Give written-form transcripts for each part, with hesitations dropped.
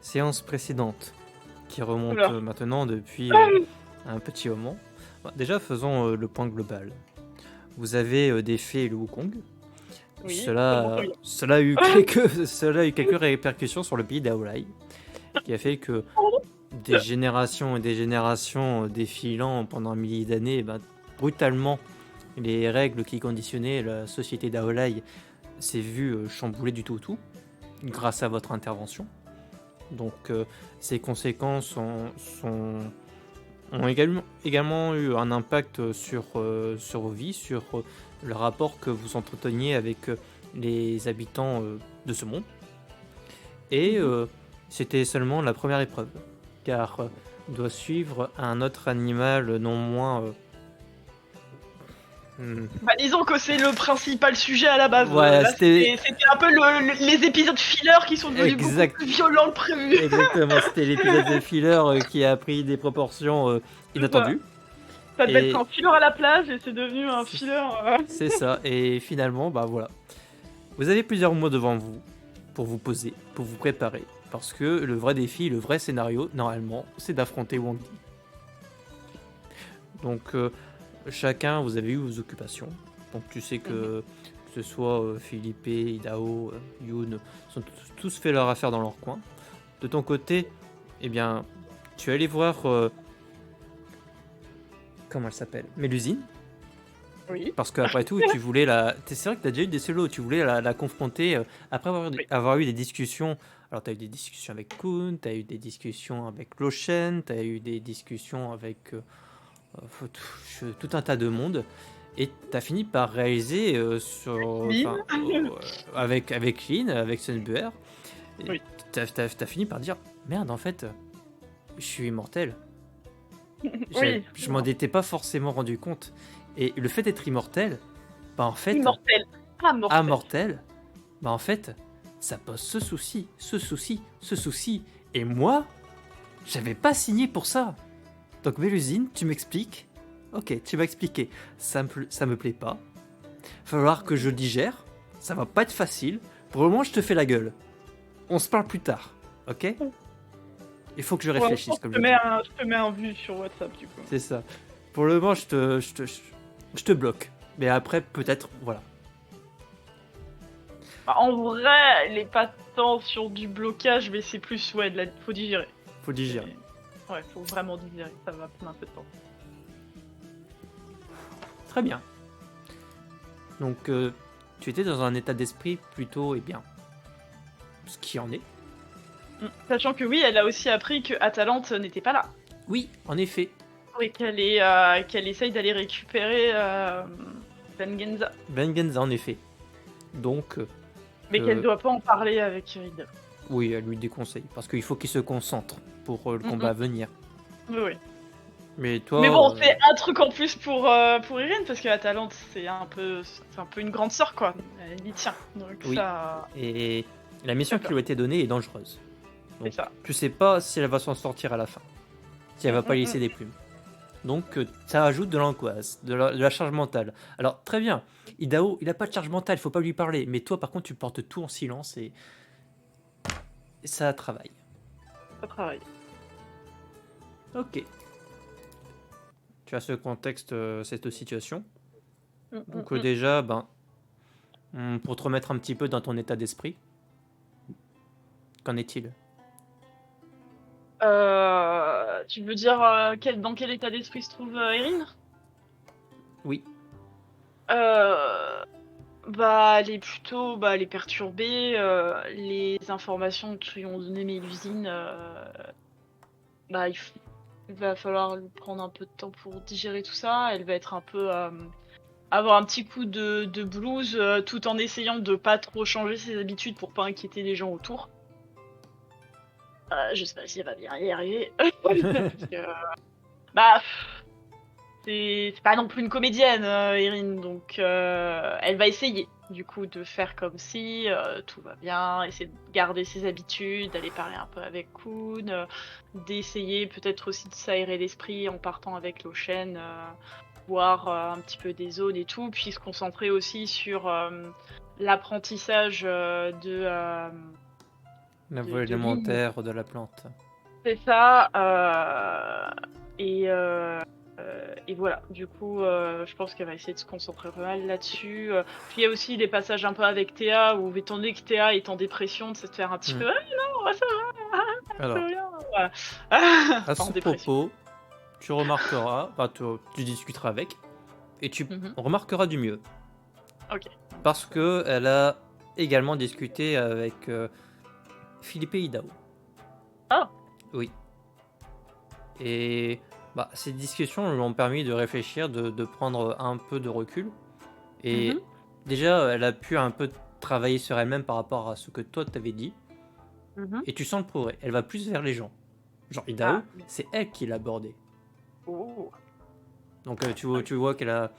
séance précédente, qui remonte Oula. maintenant depuis un petit moment. Bah, déjà, faisons le point global. Vous avez défait le Wukong. Oui, comment ça Cela, vient? cela, a eu quelques, cela a eu quelques répercussions sur le pays d'Aolai, qui a fait que des générations et des générations défilant pendant un millier d'années, eh ben, brutalement, les règles qui conditionnaient la société d'Aolai s'est vu chambouler du tout au tout, grâce à votre intervention. Donc ces conséquences ont également eu un impact sur vos vies, sur le rapport que vous entreteniez avec les habitants de ce monde. Et c'était seulement la première épreuve, car doit suivre un autre animal non moins... Bah, disons que c'est le principal sujet à la base. Voilà, Là, c'était c'était un peu les épisodes filler qui sont devenus beaucoup exact, plus violents que prévu. exactement, c'était l'épisode de filler qui a pris des proportions C'est ça. inattendues. Ça devait être Et un filler à la plage et c'est devenu un filler. c'est ça. Et finalement, bah voilà. Vous avez plusieurs mois devant vous pour vous poser, pour vous préparer. Parce que le vrai défi, le vrai scénario, normalement, c'est d'affronter Wang Di. Donc, chacun, vous avez eu vos occupations. Donc, tu sais que ce soit Philippe, Idao, Yoon, sont tous fait leur affaire dans leur coin. De ton côté, eh bien, tu es allé voir... comment elle s'appelle, Mélusine. Oui. Parce qu'après tout, tu voulais la. C'est vrai que tu as déjà eu des solos, tu voulais la confronter après Oui. avoir eu des discussions. Alors, tu as eu des discussions avec Kun, tu as eu des discussions avec Lochen, tu as eu des discussions avec tout un tas de monde. Et tu as fini par réaliser Lynn. avec Lynn, avec Sunbuer, Oui. tu as fini par dire merde, en fait, je suis immortel. Oui. Je m'en étais pas forcément rendu compte. Et le fait d'être immortel, bah en fait, Immortel. Ah, mortel. amortel, bah en fait, ça pose ce souci, ce souci, ce souci. Et moi, j'avais pas signé pour ça. Donc Mélusine, tu m'expliques. Ok, tu m'as expliqué. Ça me plaît pas. Falloir que je digère. Ça va pas être facile. Pour le moment, je te fais la gueule. On se parle plus tard. Ok? Il faut que je Pour l'instant, réfléchisse, comme je dis. je te mets un vu sur WhatsApp, du coup. C'est ça. Pour le moment, je te bloque. Mais après, peut-être, voilà. Bah, en vrai, elle est pas tant sur du blocage, mais c'est plus, ouais, faut digérer. Faut digérer. Ouais, faut vraiment digérer, ça va prendre un peu de temps. Très bien. Donc, tu étais dans un état d'esprit plutôt, eh bien, ce qui en est. Sachant que oui, elle a aussi appris que Atalante n'était pas là. Oui, en effet. Oui, qu'elle essaye d'aller récupérer Vengenza. Vengeance, en effet. Donc, Mais qu'elle doit pas en parler avec Reed. oui, elle lui déconseille. Parce qu'il faut qu'il se concentre pour le combat à venir. Oui, oui. Mais toi... Mais bon, c'est un truc en plus pour Irene, parce que Atalante, c'est un peu une grande sœur, quoi. Elle y tient. Donc oui. ça... Et la mission qui lui a été donnée est dangereuse. Donc, C'est ça. tu sais pas si elle va s'en sortir à la fin. Si elle va pas laisser des plumes. Donc, ça ajoute de l'angoisse, de la charge mentale. Alors, très bien. Idao, il a pas de charge mentale, il faut pas lui parler. Mais toi, par contre, tu portes tout en silence et ça travaille. Ça travaille. Ok. Tu as ce contexte, cette situation. Donc, déjà, ben, pour te remettre un petit peu dans ton état d'esprit, qu'en est-il? Tu veux dire dans quel état d'esprit se trouve Erin? Oui. Bah, elle est plutôt elle est perturbée. Les informations que lui ont donné Mélusine, bah, il va falloir lui prendre un peu de temps pour digérer tout ça. Elle va être un peu avoir un petit coup de blues tout en essayant de pas trop changer ses habitudes pour pas inquiéter les gens autour. Je sais pas si elle va bien y arriver. Parce que, bah, c'est pas non plus une comédienne, Erin, donc elle va essayer du coup de faire comme si tout va bien, essayer de garder ses habitudes, d'aller parler un peu avec Kun, d'essayer peut-être aussi de s'aérer l'esprit en partant avec Lochen, voir un petit peu des zones et tout, puis se concentrer aussi sur l'apprentissage La voie de ligne. élémentaire de la plante. C'est ça. Et, et voilà. Du coup, je pense qu'elle va essayer de se concentrer pas mal là-dessus. Puis il y a aussi des passages un peu avec Théa où, étant donné que Théa est en dépression, de se faire un petit peu. Ah non, ça va, Alors, tout bien. Voilà. à Enfin, en ce dépression. propos, tu remarqueras, enfin, tu discuteras avec, et tu Mhm. remarqueras du mieux. Ok. Parce que elle a également discuté avec Philippe Hidao. Ah. Oui. Et bah, ces discussions lui ont permis de réfléchir, de prendre un peu de recul. Et Mhm. déjà, elle a pu un peu travailler sur elle-même par rapport à ce que toi t'avais dit. Mhm. Et tu sens le progrès. Elle va plus vers les gens. Genre Ah. Hidao, c'est elle qui l'a abordé. Oh. Donc tu vois qu'elle a,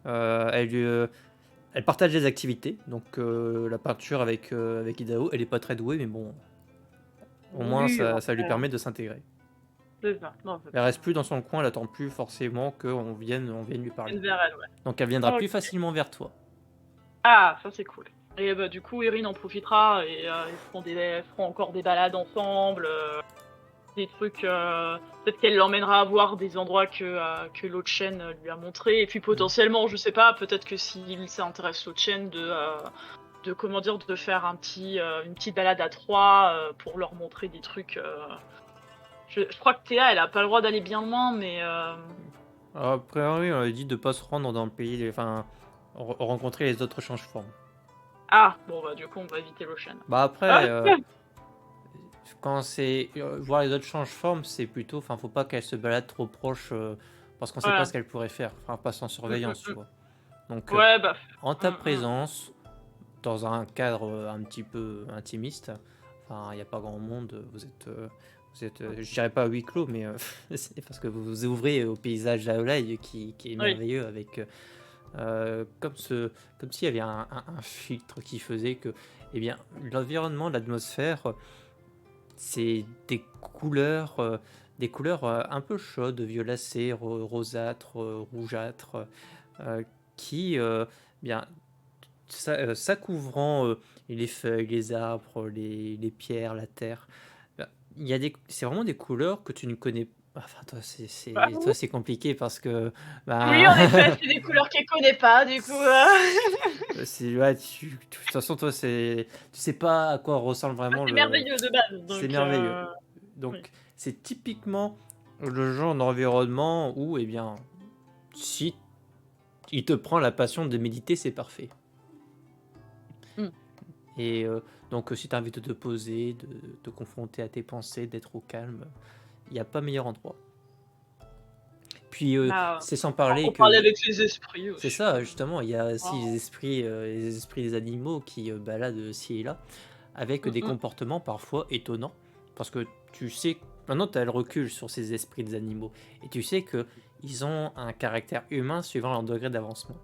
elle partage des activités. Donc la peinture avec Hidao, elle est pas très douée, mais bon, au moins Oui, ça lui après, permet de s'intégrer. c'est ça. Non, Elle c'est reste plus dans son coin, elle attend plus forcément on vienne lui parler. vers elle, ouais. Donc elle viendra plus Ok. facilement vers toi. Ah, ça c'est cool. Et bah, du coup, Erin en profitera et ils feront encore des balades ensemble, des trucs. Peut-être qu'elle l'emmènera à voir des endroits que l'autre chaîne lui a montré. Et puis potentiellement, je sais pas, peut-être que s'il s'intéresse l'autre chaîne de comment dire, de faire une petite balade à trois pour leur montrer des trucs. Je crois que Théa, elle a pas le droit d'aller bien loin, mais Après, oui, on a dit de pas se rendre dans le pays, enfin, rencontrer les autres change-formes. ah bon bah du coup on va éviter l'Ocean. Bah Ah, après, quand c'est voir les autres change-formes, c'est plutôt, enfin, faut pas qu'elle se balade trop proche, parce qu'on sait pas voilà. ce qu'elle pourrait faire, enfin, pas sans surveillance, tu Mm. vois. Donc, Ouais bah. en ta Mm. présence, dans un cadre un petit peu intimiste, enfin, il n'y a pas grand monde, je dirais pas à huis clos, mais c'est parce que vous vous ouvrez au paysage d'Aolai qui est Oui. merveilleux avec comme s'il y avait un filtre qui faisait que, eh bien, l'environnement, l'atmosphère, c'est des couleurs un peu chaudes, violacées, rosâtres, rougeâtres, euh, qui, bien, ça couvrant les feuilles, les arbres, les pierres, la terre. Ben, c'est vraiment des couleurs que tu ne connais pas. Enfin, Bah, toi, c'est compliqué parce que, oui ben, en effet c'est des couleurs qu'elle connaît pas du coup. ouais, de toute façon, toi, tu sais pas à quoi ressemble Ah, vraiment c'est le. merveilleux de base C'est donc. merveilleux. Oui. Donc, c'est typiquement le genre d'environnement où, eh bien, si il te prend la passion de méditer, c'est parfait. Mm. Et donc, si tu as envie de te poser, de te confronter à tes pensées, d'être au calme, il n'y a pas meilleur endroit. Puis, Bah, c'est sans on parler parlait que. avec les esprits C'est aussi. ça, justement, il y a aussi Wow. les esprits des animaux qui baladent ci et là, avec des Mm. comportements parfois étonnants. Parce que tu sais, maintenant tu as le recul sur ces esprits des animaux, et tu sais que ils ont un caractère humain suivant leur degré d'avancement,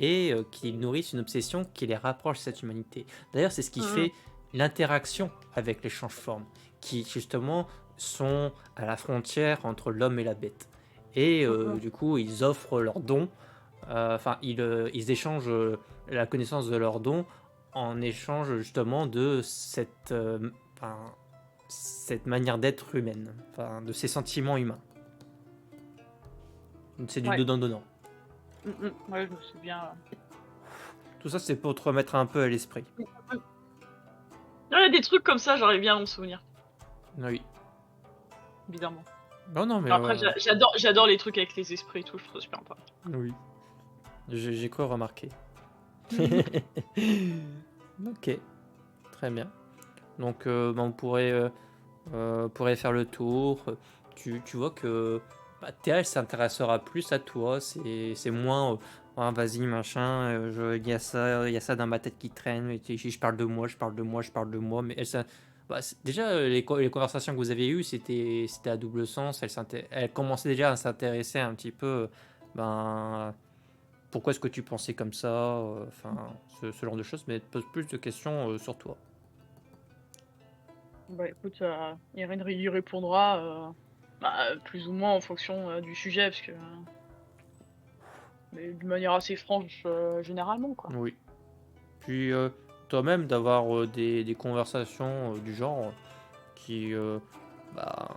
et qu'ils nourrissent une obsession qui les rapproche de cette humanité. D'ailleurs, c'est ce qui Mm. fait l'interaction avec les change-formes, qui justement sont à la frontière entre l'homme et la bête. Et Mm. du coup, ils offrent leurs dons, enfin, ils échangent la connaissance de leurs dons en échange justement de enfin, cette manière d'être humaine, enfin, de ces sentiments humains. C'est du Ouais. donnant-donnant. Ouais je me souviens. Tout ça, c'est pour te remettre un peu à l'esprit. Il y a des trucs comme ça j'aurais bien à m'en souvenir Oui. évidemment. Non, non, mais Après j'adore les trucs avec les esprits et tout je trouve ça super intéressant. oui. J'ai quoi remarqué. Ok, très bien. Donc, bah, pourrait faire le tour. Tu vois que Théa, elle s'intéressera plus à toi. C'est moins ah, vas-y, machin. Il y a ça dans ma tête qui traîne. Et je parle de moi, je parle de moi, je parle de moi. Mais déjà, les conversations que vous avez eues, c'était à double sens. Elle commençait déjà à s'intéresser un petit peu. Ben, pourquoi est-ce que tu pensais comme ça? Enfin, ce genre de choses. Mais elle te pose plus de questions sur toi. Bah écoute, Irène y répondra bah, plus ou moins en fonction du sujet, parce que mais d'une manière assez franche généralement quoi. Oui. Puis toi-même, d'avoir des conversations du genre, qui bah,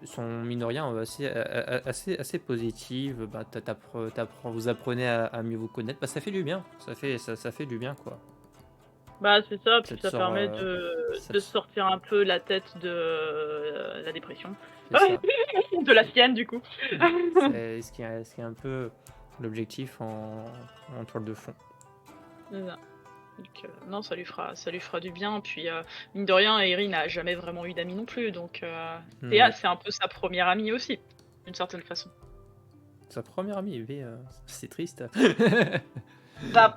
sont mine de rien assez positives. Bah, vous apprenez à mieux vous connaître. Bah, ça fait du bien. Ça fait du bien, quoi. Bah, c'est ça, Ça puis te ça sort, permet ça de te- sortir un peu la tête de la dépression. c'est ça. De la sienne, du coup. C'est ce qui est un peu l'objectif en toile de fond. C'est ça. Donc, non, ça lui fera du bien. Puis, mine de rien, Erin n'a jamais vraiment eu d'amis non plus. Donc, Théa, Oui. c'est un peu sa première amie aussi, d'une certaine façon. Sa première amie, mais c'est triste. Bah,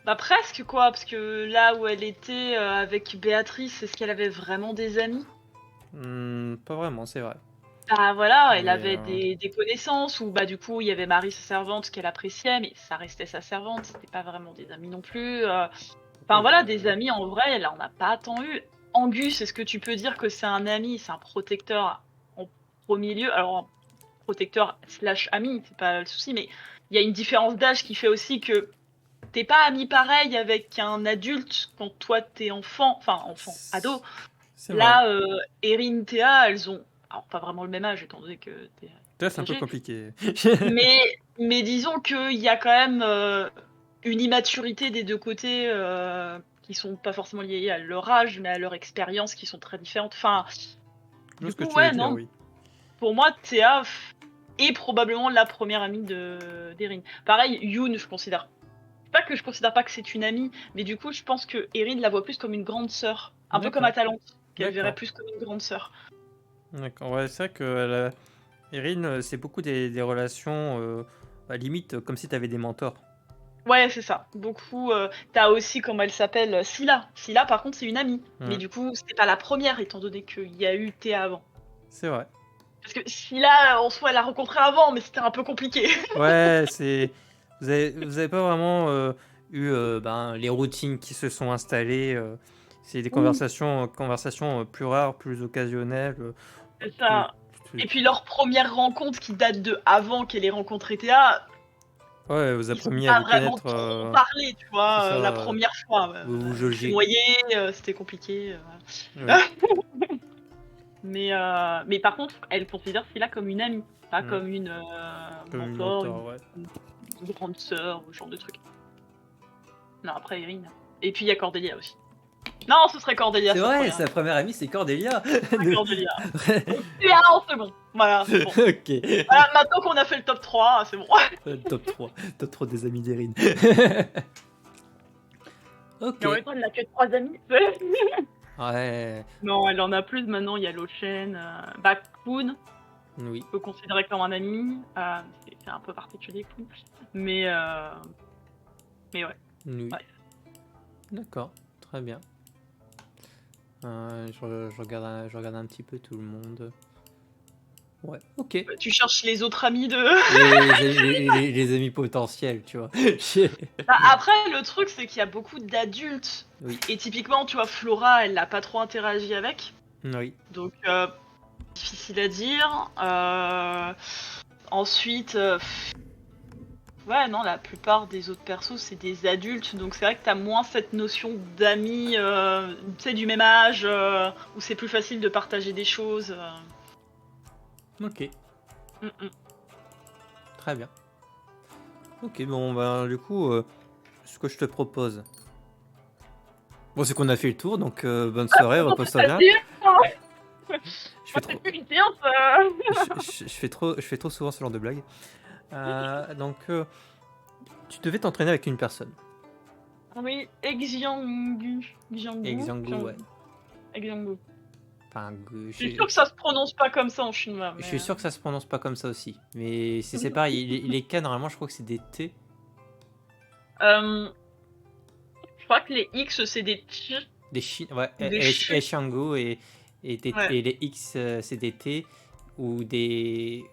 bah presque quoi, parce que là où elle était avec Béatrice, est-ce qu'elle avait vraiment des amis? Pas vraiment, c'est vrai. Bah voilà, elle Mais avait des connaissances, ou bah du coup il y avait Marie, sa servante, qu'elle appréciait, mais ça restait sa servante, c'était pas vraiment des amis non plus. Enfin oui, voilà, des amis en vrai, elle en a pas tant eu. Angus, est-ce que tu peux dire que c'est un ami, c'est un protecteur en premier lieu? Alors, un protecteur slash ami, c'est pas le souci, mais il y a une différence d'âge qui fait aussi que t'es pas ami pareil avec un adulte quand toi t'es enfant, ado. c'est vrai. Là, Erin, Théa, elles ont alors pas vraiment le même âge étant donné que Théa est Là, plus c'est un peu âgée, compliqué. mais disons qu'il y a quand même une immaturité des deux côtés qui sont pas forcément liées à leur âge, mais à leur expérience qui sont très différentes. Enfin, Je vois du ce que coup, tu veux ouais, dire, non, oui. pour moi, Théa est probablement la première amie d'Erin. Pareil, Yoon, je considère pas que je considère pas que c'est une amie, mais du coup, je pense que Erin la voit plus comme une grande sœur, un peu comme D'accord. Atalante, qu'elle verrait D'accord. plus comme une grande sœur. D'accord. Ouais, c'est vrai que Erin, c'est beaucoup des relations, limite, comme si tu avais des mentors. Ouais, c'est ça. Beaucoup. T'as aussi, comment elle s'appelle, Scylla. Scylla, par contre, c'est une amie. Mais Hmm. du coup, c'était pas la première, étant donné qu'il y a eu Théa avant. C'est vrai. Parce que Scylla, en soi, elle l'a rencontré avant, mais c'était un peu compliqué. Ouais, c'est. Vous avez pas vraiment eu les routines qui se sont installées. C'est des Oui, conversations plus rares, plus occasionnelles. c'est Tout- ça. tout- Et puis leur première rencontre qui date de avant qu'elle ait rencontré Théa, Ouais, vous ils sont appreniez à pas vous vraiment connaître. trop parlé, tu C'est vois, ça. la première fois. Vous vous Elle s'est jaugez. noyée, c'était compliqué. Oui, Mais par contre, elle considère Scylla comme une amie, pas hmm, comme une comme une mentor, mentor, ouais. une grande sœur, ou ce genre de truc. Non, après Erin. Et puis il y a Cordelia aussi. Non, ce serait Cordelia C'est sa vrai, première sa amie. première amie, c'est Cordelia. Pas Cordelia. Tu as en second. Voilà, c'est bon. Ok. Voilà, maintenant qu'on a fait le top 3, c'est bon. Top 3. Top 3 des amis d'Erin. Ok. Mais en même temps, elle n'a que 3 amis. Ouais. Non, elle en a plus maintenant. Il y a Lochen, Poon, Oui. on peut considérer comme un ami. C'est un peu particulier, Poon. Mais ouais. Oui. Ouais. D'accord. Très bien. Je regarde un petit peu tout le monde. Ouais, ok. Tu cherches les autres amis de. Les amis potentiels, tu vois. Bah, après, le truc, c'est qu'il y a beaucoup d'adultes. Oui, Et typiquement, tu vois, Flora, elle n'a pas trop interagi avec. oui. Donc, difficile à dire. Ensuite, ouais, non, la plupart des autres persos, c'est des adultes. Donc, c'est vrai que t'as moins cette notion d'amis, tu sais, du même âge, où c'est plus facile de partager des choses. Ok, Mm, mm. très bien. Ok, bon, du coup, ce que je te propose. Bon, c'est qu'on a fait le tour, donc bonne soirée, repose-toi bien. Je fais C'est trop, plus une séance. je fais trop souvent ce genre de blague. Donc, tu devais t'entraîner avec une personne. Oui, Exiangu. Xianggu, ouais. Exiangu. Enfin, Je suis sûr que ça se prononce pas comme ça en chinois. je Mais... suis sûr que ça se prononce pas comme ça aussi. Mais c'est pareil, les K, normalement, je crois que c'est des T. je crois que les X, c'est des T. Des Chines, ouais, Des Ch. Xianggu Ouais. et les X, c'est des T ou des.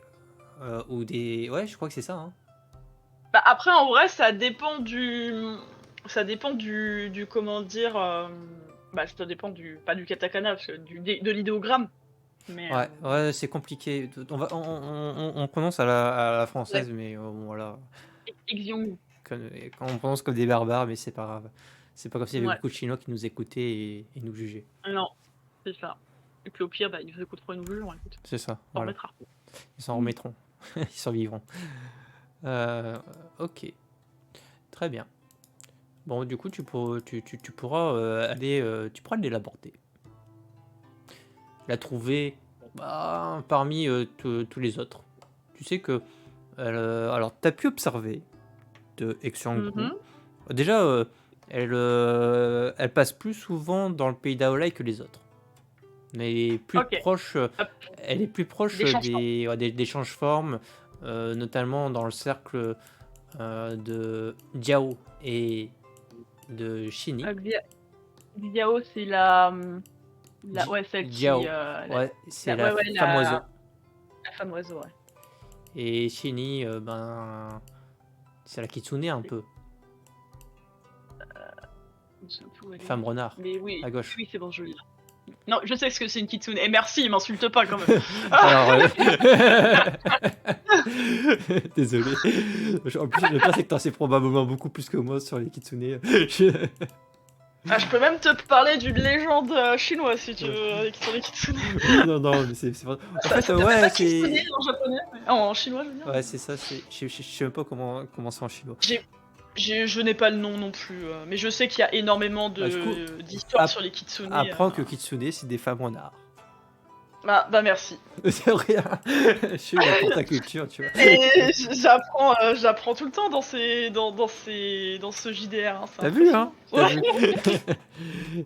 Ouais, je crois que c'est ça. Hein. Bah, après, en vrai, ça dépend du comment dire. Bah, ça dépend pas du katakana, parce que de l'idéogramme. Mais. Ouais, ouais, c'est compliqué. On prononce à la française, mais bon, voilà. Exiangu. Quand on prononce comme des barbares, mais c'est pas grave. C'est pas comme s'il y avait Ouais. beaucoup de Chinois qui nous écoutaient et nous jugeaient. Non. C'est ça. Et puis au pire, bah, ils nous écouteront une nouvelle, écoute, C'est ça, on voilà. remettra. Ils s'en remettront. Ils survivront. Ok, très bien. Bon, du coup, tu pourras tu pourras aller l'aborder. La trouver parmi tous les autres. Tu sais que. Alors, tu as pu observer de Exyangu. Mhm. Déjà, elle passe plus souvent dans le pays d'Aolai que les autres. Mais plus Ok. proche, Hop. elle est plus proche Des changements. des change-formes, notamment dans le cercle de Diao et de Shini. Xiao, c'est la, ouais, celle Diao, qui, ouais, c'est la ouais, femme oiseau. la femme oiseau, ouais. Et Shini, c'est la Kitsune un peu. Je sais plus où elle est. Femme renard, Mais oui, à gauche. oui, c'est bon, je lis. Non, je sais ce que c'est une kitsune. Et merci, il m'insulte pas quand même. Alors, désolé. En plus, le pire, c'est que t'en sais probablement beaucoup plus que moi sur les Kitsune. Ah, je peux même te parler d'une légende chinoise si tu veux, qui sont les kitsune. Non, mais c'est vrai. En Ça fait, s'appelle ouais, pas c'est. kitsune en japonais, mais en chinois, je veux dire. Ouais, c'est ça. Je sais même pas comment c'est en chinois. Je n'ai pas le nom non plus, mais je sais qu'il y a énormément Bah, du coup, d'histoires sur les kitsune. Apprends que Kitsune, c'est des femmes renards. Bah merci. C'est rien. Je suis là pour ta culture, tu vois. Et j'apprends tout le temps dans ce JDR. Hein, T'as vu, hein? T'as vu. Ouais.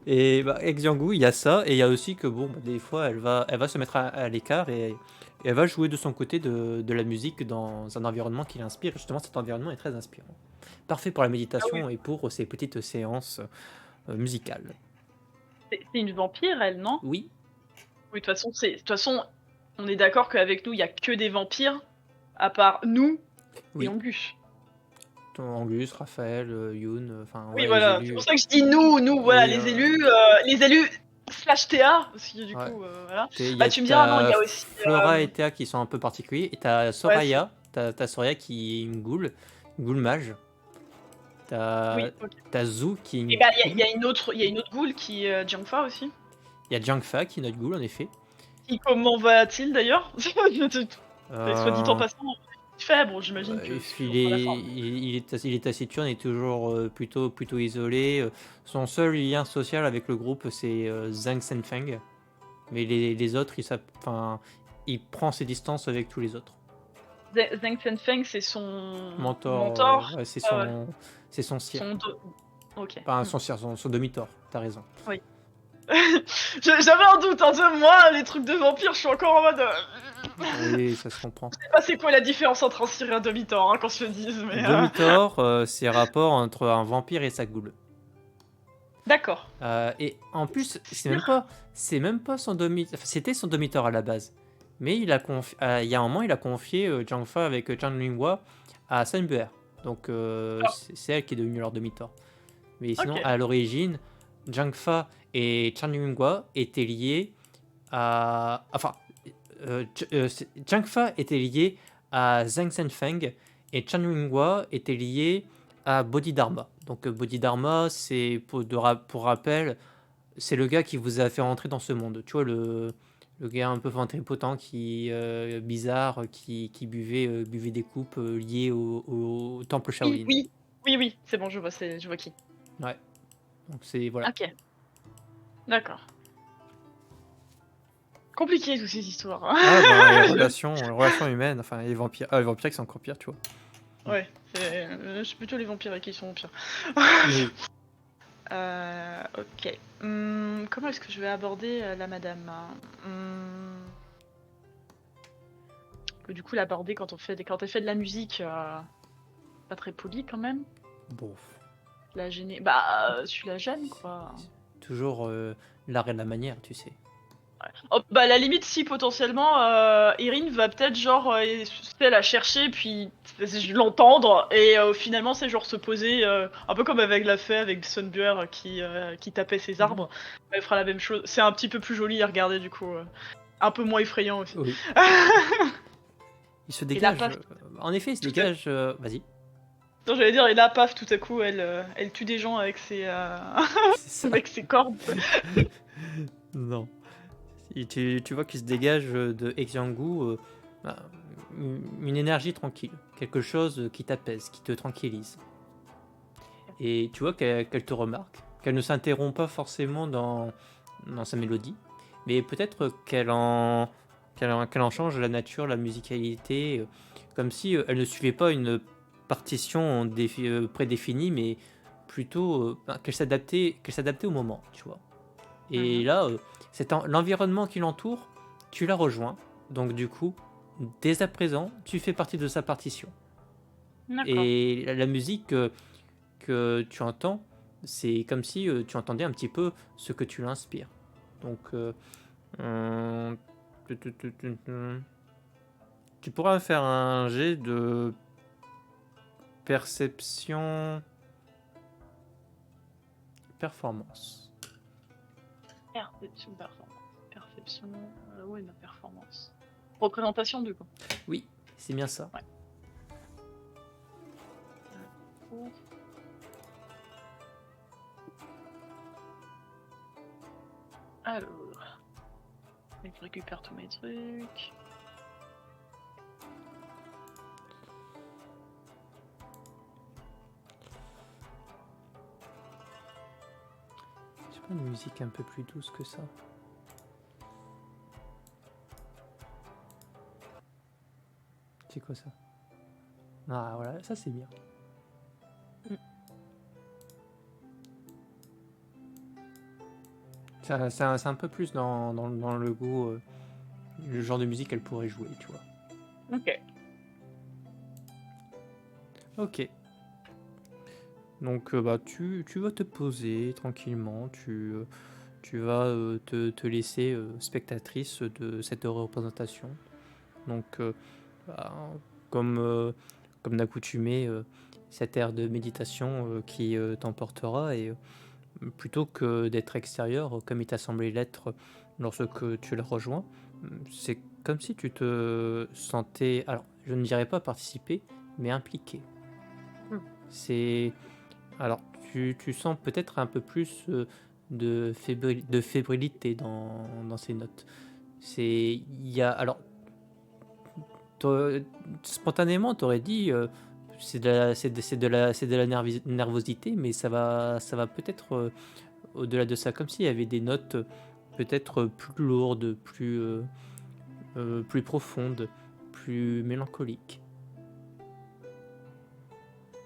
Et Exyangu, il y a ça, et il y a aussi que bon, des fois, elle va se mettre à l'écart et elle va jouer de son côté de la musique dans un environnement qui l'inspire. Justement, cet environnement est très inspirant. Parfait pour la méditation et pour ces petites séances musicales. C'est une vampire, elle, non? Oui. Oui, de toute façon, on est d'accord qu'avec nous, il y a que des vampires, à part nous Oui. et Angus. Angus, Raphaël, Yoon, enfin Oui, ouais, voilà. les C'est élus. pour ça que je dis nous, voilà, Et, les élus slash TA, parce que du ouais. coup, voilà. Bah, Tu me diras, non, il y a aussi. Flora et Théa qui sont un peu particuliers. Et t'as Soraya. T'as Soraya qui est une ghoul mage. T'as Zhu qui est une. Et bah, il y a une autre ghoul qui est Jiangfa aussi. Il y a Jiangfa qui est notre ghoul en effet. Comment va-t-il d'ailleurs? Soit dit en passant, fait, bon, j'imagine que. Il est taciturne et toujours plutôt isolé. Son seul lien social avec le groupe c'est Zhang Senfeng. Mais les autres, il prend ses distances avec tous les autres. Zhang Senfeng, c'est son mentor. Ouais, c'est son sire. Ok. Enfin, son demi-tort, t'as raison. Oui. J'avais un doute, hein, moi, les trucs de vampire, je suis encore en mode. Oui, ça se comprend. Je sais pas c'est quoi la différence entre un sire et un demi-tort, hein, qu'on se le dise, mais. Demi-tort, c'est le rapport entre un vampire et sa ghoul. D'accord. Et en plus, c'est même pas son demi-tort. C'était son demi-tort à la base. Mais il y a un moment, il a confié Jiangfa avec Zhang Linghua à Sunbuer. Donc c'est elle qui est devenue leur demi-tort. Mais sinon, à l'origine, Jiangfa et Zhang Linghua étaient liés à. Enfin, Jiangfa était lié à Zhang Senfeng et Zhang Linghua était lié à Bodhidharma. Donc Bodhidharma, c'est pour rappel, c'est le gars qui vous a fait rentrer dans ce monde. Tu vois, le gars un peu ventripotent qui bizarre, qui buvait des coupes liées au temple Shaolin. Oui, c'est bon, je vois qui. Ouais. Donc c'est voilà. Ok. D'accord. Compliqué toutes ces histoires. Les relations humaines, enfin les vampires qui sont encore pires, tu vois. Ouais, c'est plutôt les vampires qui sont pires. Oui. Ok. Comment est-ce que je vais aborder la madame que du coup l'aborder quand elle fait de la musique, pas très poli quand même. Bon. La gêner. Tu la gênes quoi. Toujours l'art et la manière, tu sais. Oh, à la limite, si potentiellement, Erin va peut-être genre la chercher puis l'entendre et finalement c'est genre se poser un peu comme avec l'a fait avec Sunbuer qui tapait ses arbres. Elle fera la même chose. C'est un petit peu plus joli à regarder du coup, un peu moins effrayant aussi. Oui. Il se dégage. En effet, il se dégage. Vas-y. Non, j'allais dire, et là, paf, tout à coup, elle tue des gens avec ses avec ses cordes. Non. Et tu vois qu'il se dégage de Exiangu bah, une énergie tranquille, quelque chose qui t'apaise, qui te tranquillise. Et tu vois qu'elle te remarque, qu'elle ne s'interrompt pas forcément dans sa mélodie, mais peut-être qu'elle en change la nature, la musicalité, comme si elle ne suivait pas une partition prédéfinie, mais plutôt qu'elle s'adaptait au moment, tu vois. Et Mhm. là, l'environnement qui l'entoure, tu la rejoins. Donc du coup, dès à présent, tu fais partie de sa partition. D'accord. Et la musique que tu entends, c'est comme si tu entendais un petit peu ce que tu l'inspires. Donc, euh, tu pourras faire un jet de perception performance. Perception, performance. Perception, oui, ma performance. Représentation, du coup. Oui, c'est bien ça. Ouais. Ouf. Alors, je récupère tous mes trucs. J'ai pas une musique un peu plus douce que ça. C'est quoi ça? Ah voilà, ça c'est bien. Mm. C'est un peu plus dans le goût, le genre de musique qu'elle pourrait jouer, tu vois. Ok. Ok. Donc bah, tu vas te poser tranquillement, tu vas te laisser spectatrice de cette représentation. Donc bah, comme, comme d'accoutumé, cette ère de méditation qui t'emportera et plutôt que d'être extérieur comme il t'a semblé l'être lorsque tu l'as rejoint, c'est comme si tu te sentais, alors je ne dirais pas participer, mais impliqué. Mm. C'est alors, tu sens peut-être un peu plus de fébrilité dans ces notes. Il y a, alors, t'aurais- spontanément, tu aurais dit, c'est de la nervosité, mais ça va peut-être au-delà de ça, comme s'il y avait des notes peut-être plus lourdes, plus profondes, plus mélancoliques.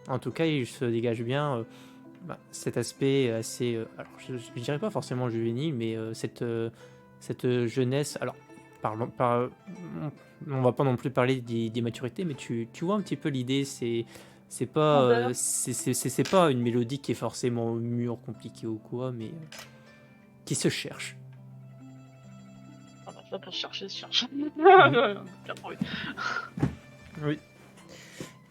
En tout cas, il se dégage bien bah, cet aspect assez, alors je dirais pas forcément juvénile, mais cette jeunesse. Alors, on va pas non plus parler d'immaturité, mais tu vois un petit peu l'idée. Candeur. C'est pas une mélodie qui est forcément mûre, compliquée ou quoi, mais qui se cherche. Ah bah, ça, pour chercher, je cherche. Mm. Bien trouvé. Oui.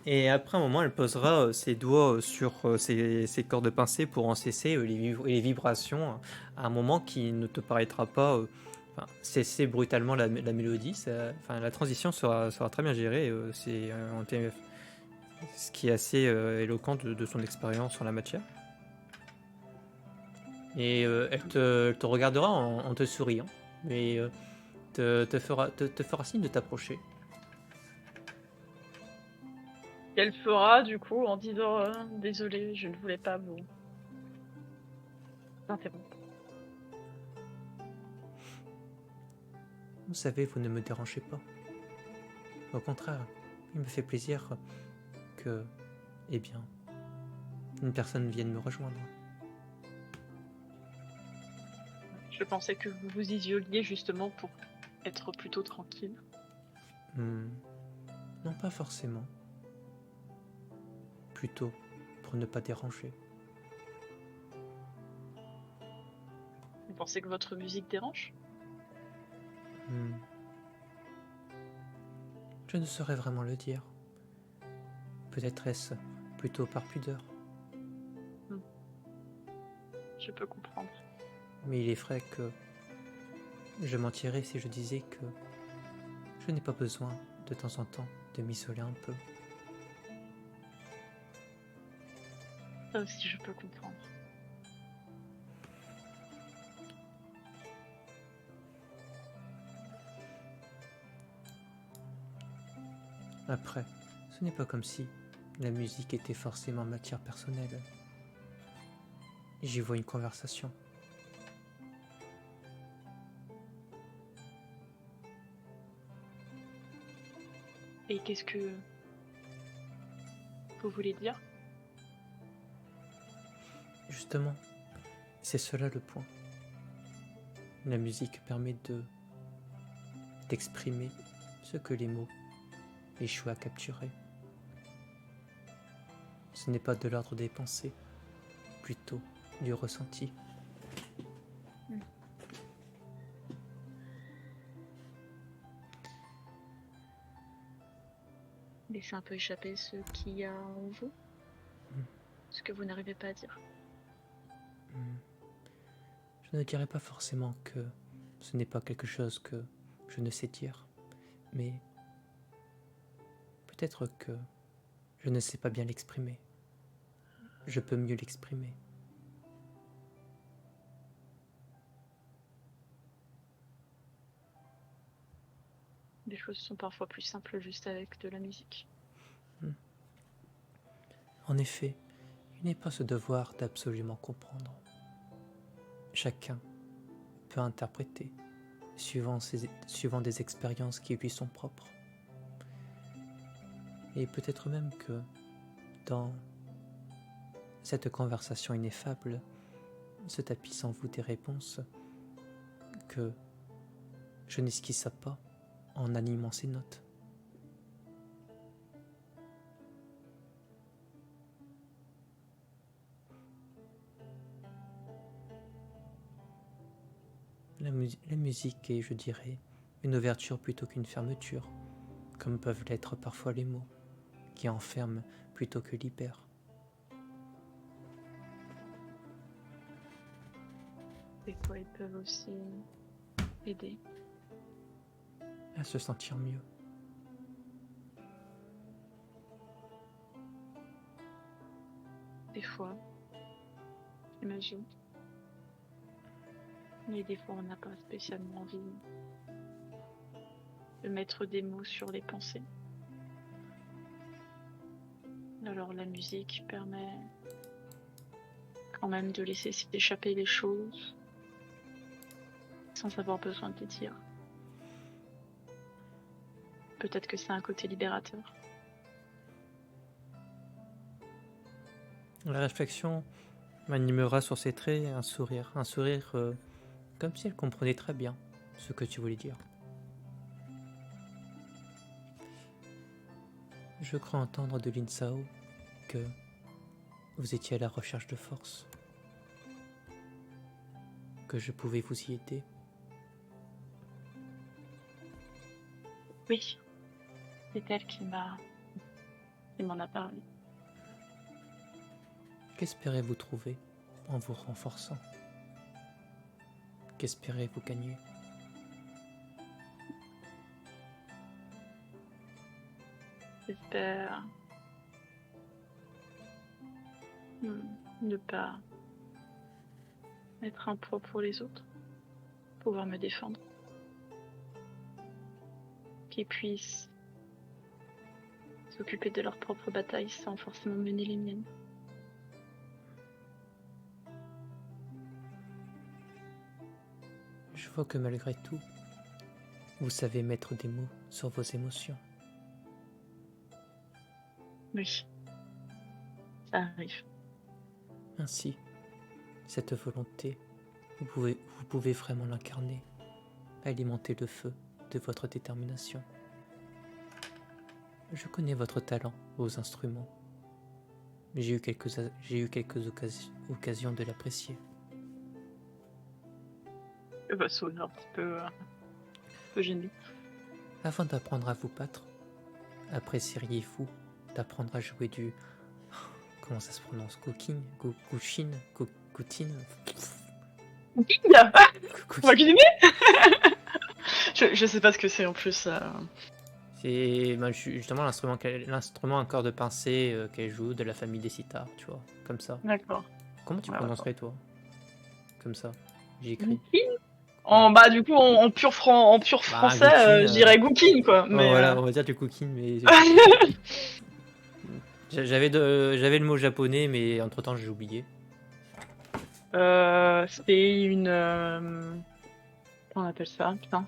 Et après un moment, elle posera ses doigts sur ses cordes pincées pour en cesser les vibrations à un moment qui ne te paraîtra pas enfin, cesser brutalement la mélodie. Enfin, la transition sera très bien gérée. C'est en TMF, ce qui est assez éloquent de son expérience en la matière. Et elle te regardera en te souriant, mais te fera signe de t'approcher. Elle fera, du coup, en disant désolé, je ne voulais pas vous interrompre. Vous savez, vous ne me dérangez pas. Au contraire, il me fait plaisir que, eh bien, une personne vienne me rejoindre. Je pensais que vous vous isoliez justement pour être plutôt tranquille. Hmm, non, pas forcément. Plutôt pour ne pas déranger. Vous pensez que votre musique dérange? Hmm, je ne saurais vraiment le dire. Peut-être est-ce plutôt par pudeur. Je peux comprendre. Mais il est vrai que je mentirais si je disais que je n'ai pas besoin de temps en temps de m'isoler un peu. Ça aussi, je peux comprendre. Après, ce n'est pas comme si la musique était forcément matière personnelle. J'y vois une conversation. Et qu'est-ce que vous voulez dire? Justement, c'est cela le point. La musique permet d'exprimer ce que les mots échouent à capturer. Ce n'est pas de l'ordre des pensées, plutôt du ressenti. Laissez un peu échapper ce qu'il y a en vous, ce que vous n'arrivez pas à dire. Je ne dirais pas forcément que ce n'est pas quelque chose que je ne sais dire, mais peut-être que je ne sais pas bien l'exprimer. Je peux mieux l'exprimer. Les choses sont parfois plus simples juste avec de la musique. En effet, il n'est pas ce devoir d'absolument comprendre. Chacun peut interpréter suivant des expériences qui lui sont propres. Et peut-être même que dans cette conversation ineffable se tapissent en vous des réponses que je n'esquisse pas en animant ces notes. La musique est, je dirais, une ouverture plutôt qu'une fermeture, comme peuvent l'être parfois les mots, qui enferment plutôt que libèrent. Des fois, ils peuvent aussi aider. À se sentir mieux. Des fois, j'imagine. Mais des fois, on n'a pas spécialement envie de mettre des mots sur les pensées. Alors la musique permet quand même de laisser s'échapper les choses sans avoir besoin de les dire. Peut-être que c'est un côté libérateur. La réflexion m'animera sur ses traits un sourire comme si elle comprenait très bien ce que tu voulais dire. Je crois entendre de Lin Sao que vous étiez à la recherche de force, que je pouvais vous y aider. Oui, c'est elle qui m'en a parlé. Qu'espérez-vous trouver en vous renforçant? Qu'espérez-vous gagner? J'espère ne pas être un poids pour les autres, pouvoir me défendre, qu'ils puissent s'occuper de leur propre bataille sans forcément mener les miennes. Je vois que malgré tout, vous savez mettre des mots sur vos émotions. Oui, ça arrive. Ainsi, cette volonté, vous pouvez vraiment l'incarner, alimenter le feu de votre détermination. Je connais votre talent aux instruments. J'ai eu quelques occasions de l'apprécier. Va sonner un petit peu gêné. Avant d'apprendre à vous battre, apprécieriez-vous d'apprendre à jouer du... Comment ça se prononce? Koutine? Je sais pas ce que c'est en plus. C'est justement l'instrument à corde pincée qu'elle joue de la famille des sitars, tu vois, comme ça. D'accord. Comment tu Ouais, prononcerais toi? Comme ça, j'ai écrit. Koutine. Bah, du coup, en pur Bah, un français, cooking. je dirais Gookin, quoi. Oh, Mais. voilà, on va dire du cooking, mais j'avais le mot japonais, mais entre-temps j'ai oublié. C'est une. Comment on appelle ça? Putain.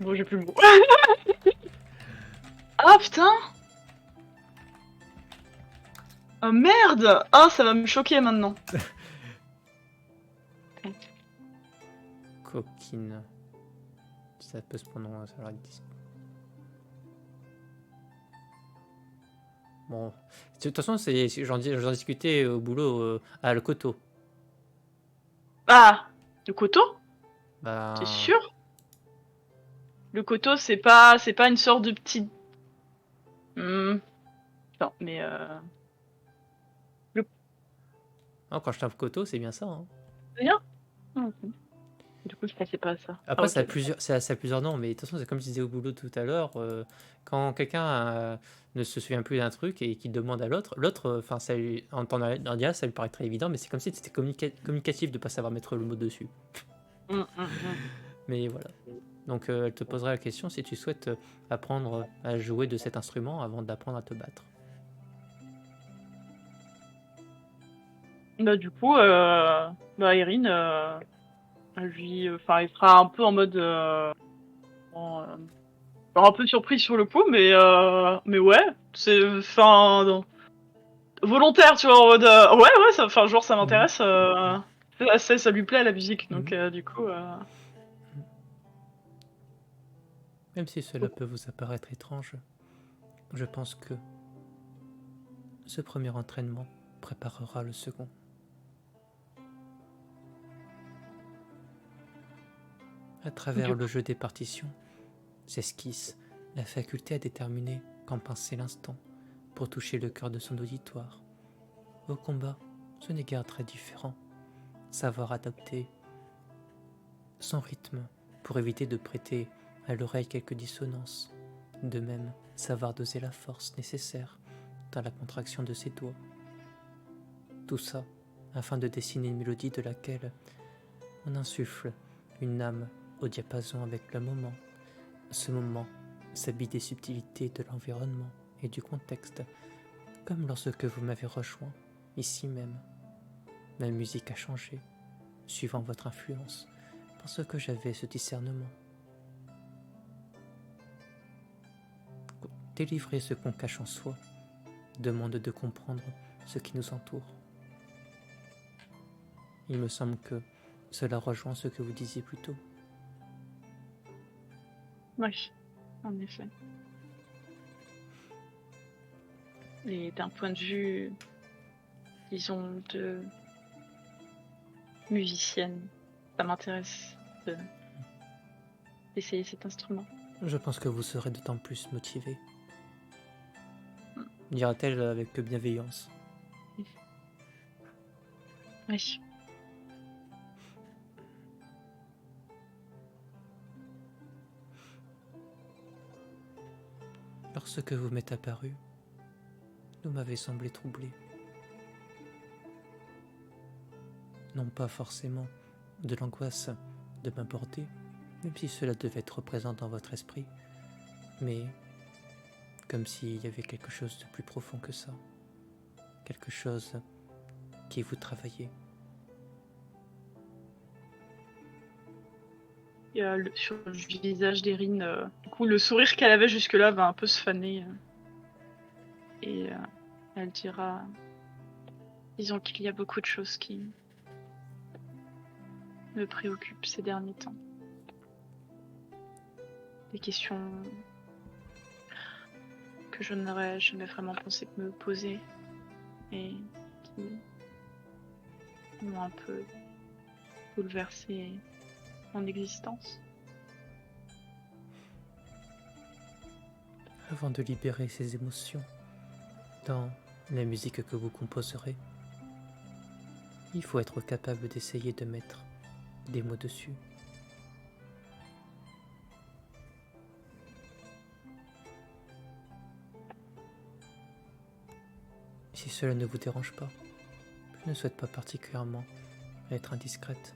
Bon, j'ai plus le mot. Ah, putain! Oh merde! Ah, ça va me choquer maintenant. Coquine. Ça peut se prononcer. Alors, bon. De toute façon, j'en discutais au boulot. Le koto. Ah! Le koto? T'es Bah. sûr? Le koto, c'est pas une sorte de petite. Non, mais Non, quand je tape koto, c'est bien ça. Hein. rien? Ah, ok. Du coup, je pensais pas à ça. Ah, Après, ok, d'accord. ça a plusieurs noms, mais de toute façon, c'est comme je disais au boulot tout à l'heure. Quand quelqu'un ne se souvient plus d'un truc et qu'il demande à l'autre, enfin, en temps normal, ça lui paraît très évident, mais c'est comme si c'était communicatif de pas savoir mettre le mot dessus. Mais voilà. Donc, elle te posera la question si tu souhaites apprendre à jouer de cet instrument avant d'apprendre à te battre. Bah, du coup, bah, Erin, enfin, il sera un peu en mode. Alors, un peu surpris sur le coup, mais ouais, c'est. Enfin. Volontaire, tu vois, en mode. Ouais, ça, enfin, genre, ça m'intéresse. Ça lui plaît la musique, donc du coup. Même si cela peut vous apparaître étrange, je pense que ce premier entraînement préparera le second. À travers Du le coup. jeu des partitions, s'esquisse la faculté à déterminer quand pincer l'instant pour toucher le cœur de son auditoire. Au combat, ce n'est guère très différent. Savoir adapter son rythme pour éviter de prêter à l'oreille quelques dissonances. De même, savoir doser la force nécessaire dans la contraction de ses doigts. Tout ça afin de dessiner une mélodie de laquelle on insuffle une âme au diapason avec le moment. Ce moment s'habille des subtilités de l'environnement et du contexte, comme lorsque vous m'avez rejoint, ici même. Ma musique a changé, suivant votre influence, parce que j'avais ce discernement. Délivrer ce qu'on cache en soi demande de comprendre ce qui nous entoure. Il me semble que cela rejoint ce que vous disiez plus tôt. Oui, en effet. Et d'un point de vue, disons, de musicienne, ça m'intéresse d'essayer cet instrument. Je pense que vous serez d'autant plus motivé, dira-t-elle avec bienveillance. Oui. Lorsque vous m'êtes apparu, vous m'avez semblé troublé. Non pas forcément de l'angoisse de m'aborder, même si cela devait être présent dans votre esprit, mais comme s'il y avait quelque chose de plus profond que ça, quelque chose qui vous travaillait. Et, sur le visage d'Erin, du coup, le sourire qu'elle avait jusque-là va un peu se faner. Et elle dira, disons qu'il y a beaucoup de choses qui me préoccupent ces derniers temps. Des questions que je n'aurais jamais vraiment pensé me poser et qui m'ont un peu bouleversé mon existence. Avant de libérer ces émotions dans la musique que vous composerez, il faut être capable d'essayer de mettre des mots dessus. Si cela ne vous dérange pas, je ne souhaite pas particulièrement être indiscrète.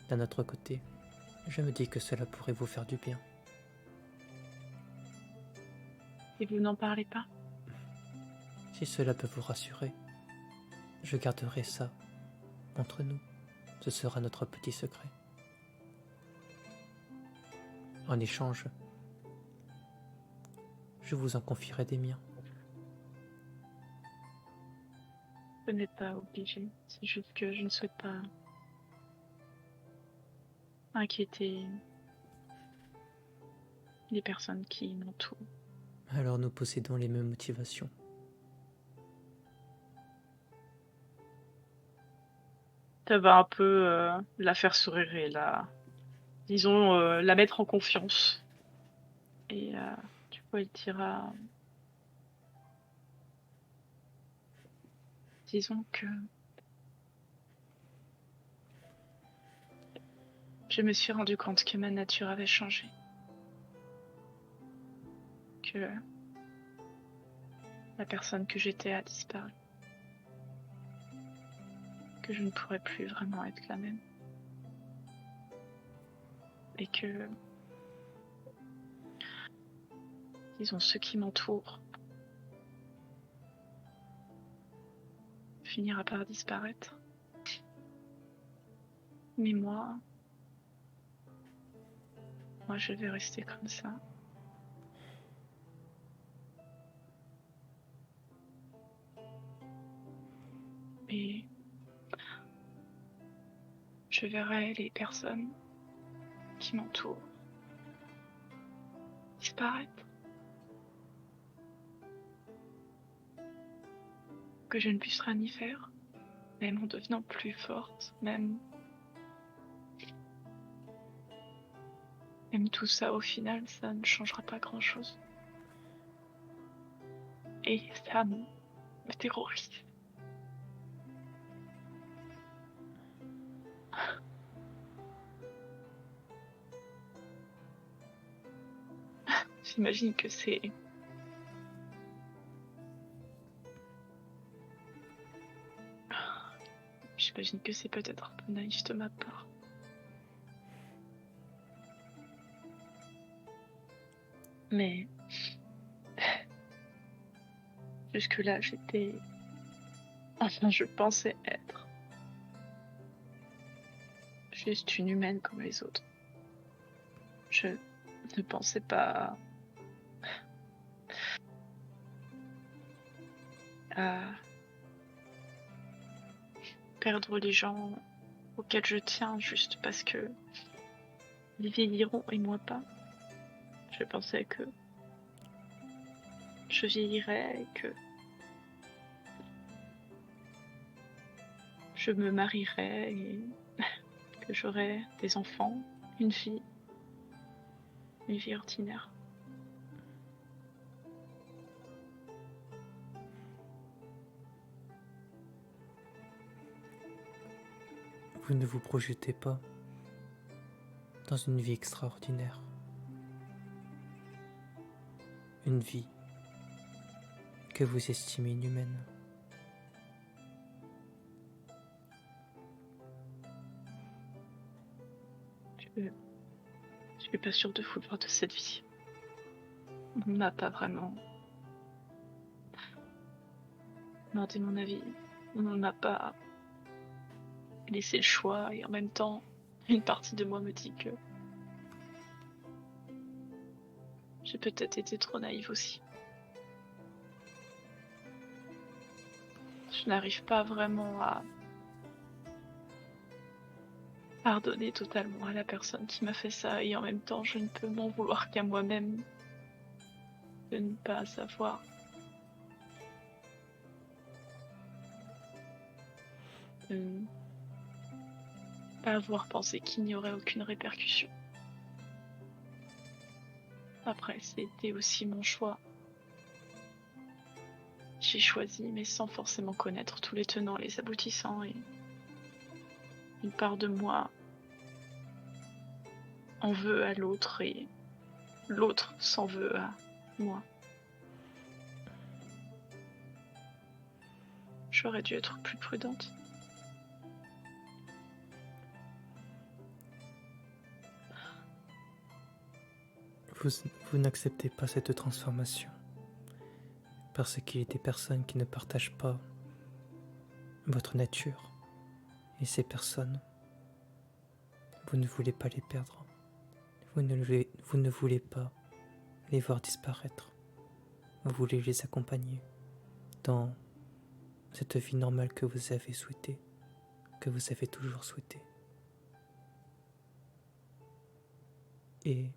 D'un autre côté, je me dis que cela pourrait vous faire du bien. Et vous n'en parlez pas? Si cela peut vous rassurer, je garderai ça entre nous. Ce sera notre petit secret. En échange, je vous en confierai des miens. Ce n'est pas obligé. C'est juste que je ne souhaite pas inquiéter les personnes qui m'entourent. Alors nous possédons les mêmes motivations. Ça va un peu la faire sourire et disons, la mettre en confiance. Et du coup, elle dira, disons que je me suis rendu compte que ma nature avait changé. Que la personne que j'étais a disparu. Que je ne pourrais plus vraiment être la même. Et que, disons, ceux qui m'entourent finira par disparaître. Mais moi, je vais rester comme ça. Et je verrai les personnes qui m'entourent disparaître. Que je ne puisse rien y faire, même en devenant plus forte, même tout ça, au final, ça ne changera pas grand-chose. Et ça me terrorise. J'imagine que c'est... J'imagine que c'est peut-être un peu naïf de ma part. Mais... jusque-là, j'étais... Enfin, je pensais être... juste une humaine comme les autres. Je ne pensais pas à perdre les gens auxquels je tiens juste parce que ils vieilliront et moi pas. Je pensais que je vieillirais et que je me marierais et que j'aurais des enfants, une vie ordinaire. Vous ne vous projetez pas dans une vie extraordinaire. Une vie que vous estimez inhumaine. Je suis pas sûre de vouloir de cette vie. On n'a pas vraiment demandé mon avis. On ne m'a pas laissé le choix et en même temps, une partie de moi me dit que j'ai peut-être été trop naïve aussi. Je n'arrive pas vraiment à pardonner totalement à la personne qui m'a fait ça et en même temps, je ne peux m'en vouloir qu'à moi-même de ne pas savoir de ne pas avoir pensé qu'il n'y aurait aucune répercussion. Après, c'était aussi mon choix. J'ai choisi, mais sans forcément connaître tous les tenants, les aboutissants, et une part de moi en veut à l'autre et l'autre s'en veut à moi. J'aurais dû être plus prudente. Vous, vous n'acceptez pas cette transformation parce qu'il y a des personnes qui ne partagent pas votre nature. Et ces personnes, vous ne voulez pas les perdre. Vous ne voulez pas les voir disparaître. Vous voulez les accompagner dans cette vie normale que vous avez souhaitée, que vous avez toujours souhaitée. Et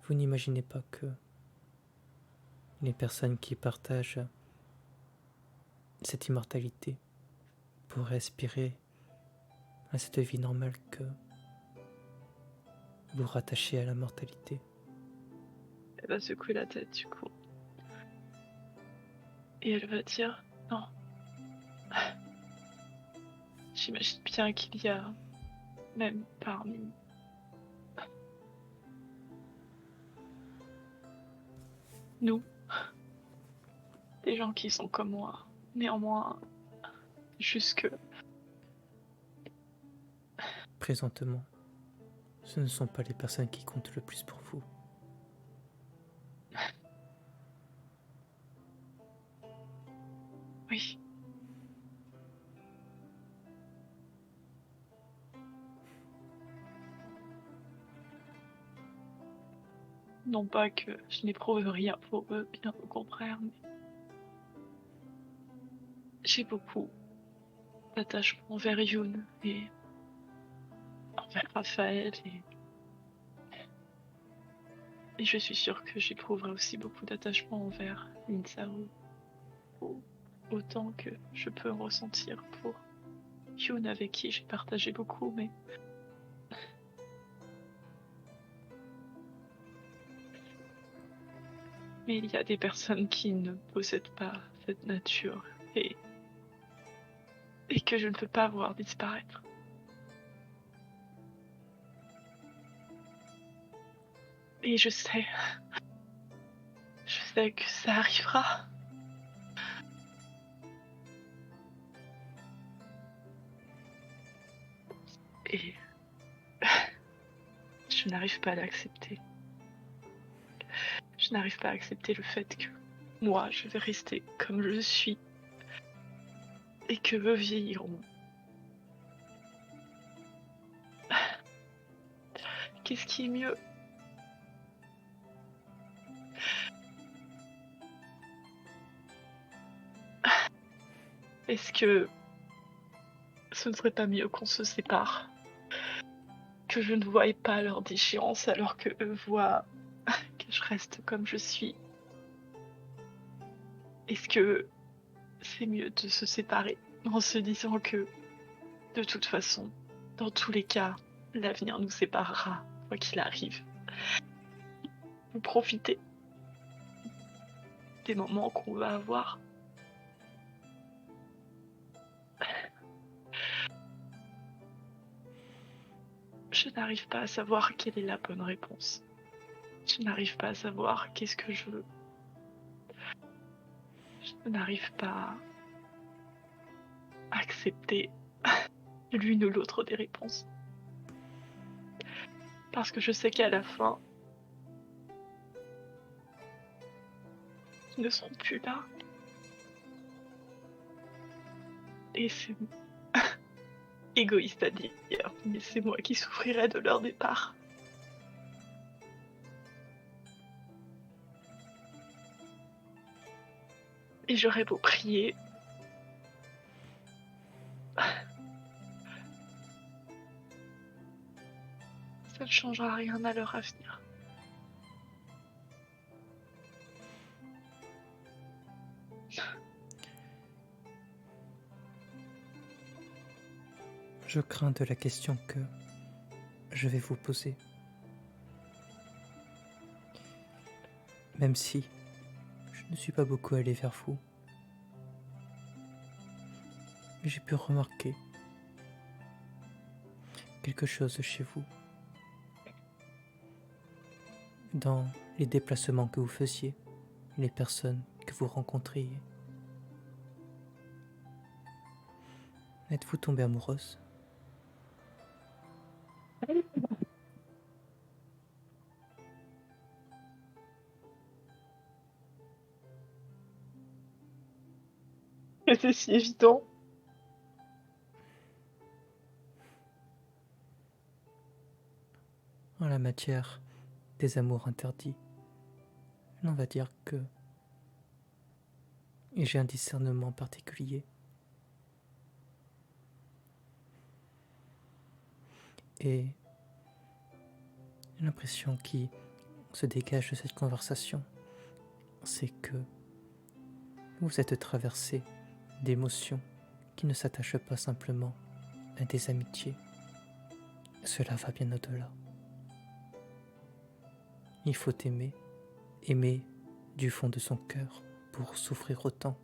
vous n'imaginez pas que les personnes qui partagent cette immortalité pourraient aspirer à cette vie normale que vous rattachez à la mortalité. Elle va secouer la tête du coup. Et elle va dire non. J'imagine bien qu'il y a, même parmi nous, des gens qui sont comme moi. Néanmoins, jusque Présentement, ce ne sont pas les personnes qui comptent le plus pour vous. oui. Non pas que je n'éprouve rien pour eux, bien au contraire, mais j'ai beaucoup d'attachement envers Yoon et envers Raphaël et je suis sûre que j'éprouverai aussi beaucoup d'attachement envers Linsaru, autant que je peux en ressentir pour Yoon avec qui j'ai partagé beaucoup, mais il y a des personnes qui ne possèdent pas cette nature et que je ne peux pas voir disparaître. Et je sais que ça arrivera. Et je n'arrive pas à l'accepter. Je n'arrive pas à accepter le fait que moi, je vais rester comme je suis et que eux vieilliront. Qu'est-ce qui est mieux? Est-ce que ce ne serait pas mieux qu'on se sépare? Que je ne voie pas leur déchéance alors que eux voient que je reste comme je suis? Est-ce que c'est mieux de se séparer en se disant que, de toute façon, dans tous les cas, l'avenir nous séparera, quoi qu'il arrive? Vous profitez des moments qu'on va avoir. Je n'arrive pas à savoir quelle est la bonne réponse. Je n'arrive pas à savoir qu'est-ce que je veux. Je n'arrive pas à accepter l'une ou l'autre des réponses. Parce que je sais qu'à la fin, ils ne seront plus là. Et c'est égoïste à dire, mais c'est moi qui souffrirai de leur départ. Et j'aurais beau prier. Ça ne changera rien à leur avenir. Je crains de la question que je vais vous poser. Même si je ne suis pas beaucoup allé vers vous, j'ai pu remarquer quelque chose chez vous. Dans les déplacements que vous faisiez, les personnes que vous rencontriez. Êtes-vous tombée amoureuse? C'est si évident. En la matière des amours interdits, on va dire que j'ai un discernement particulier. Et l'impression qui se dégage de cette conversation, c'est que vous êtes traversé d'émotions qui ne s'attachent pas simplement à des amitiés. Cela va bien au-delà. Il faut aimer du fond de son cœur pour souffrir autant.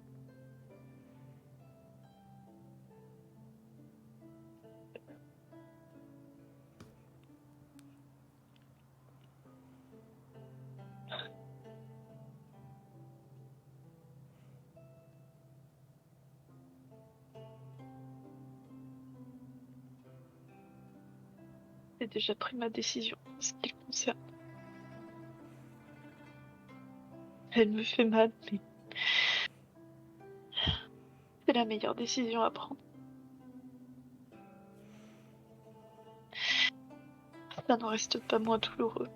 J'ai déjà pris ma décision en ce qui le concerne. Elle me fait mal, mais c'est la meilleure décision à prendre. Ça n'en reste pas moins douloureux.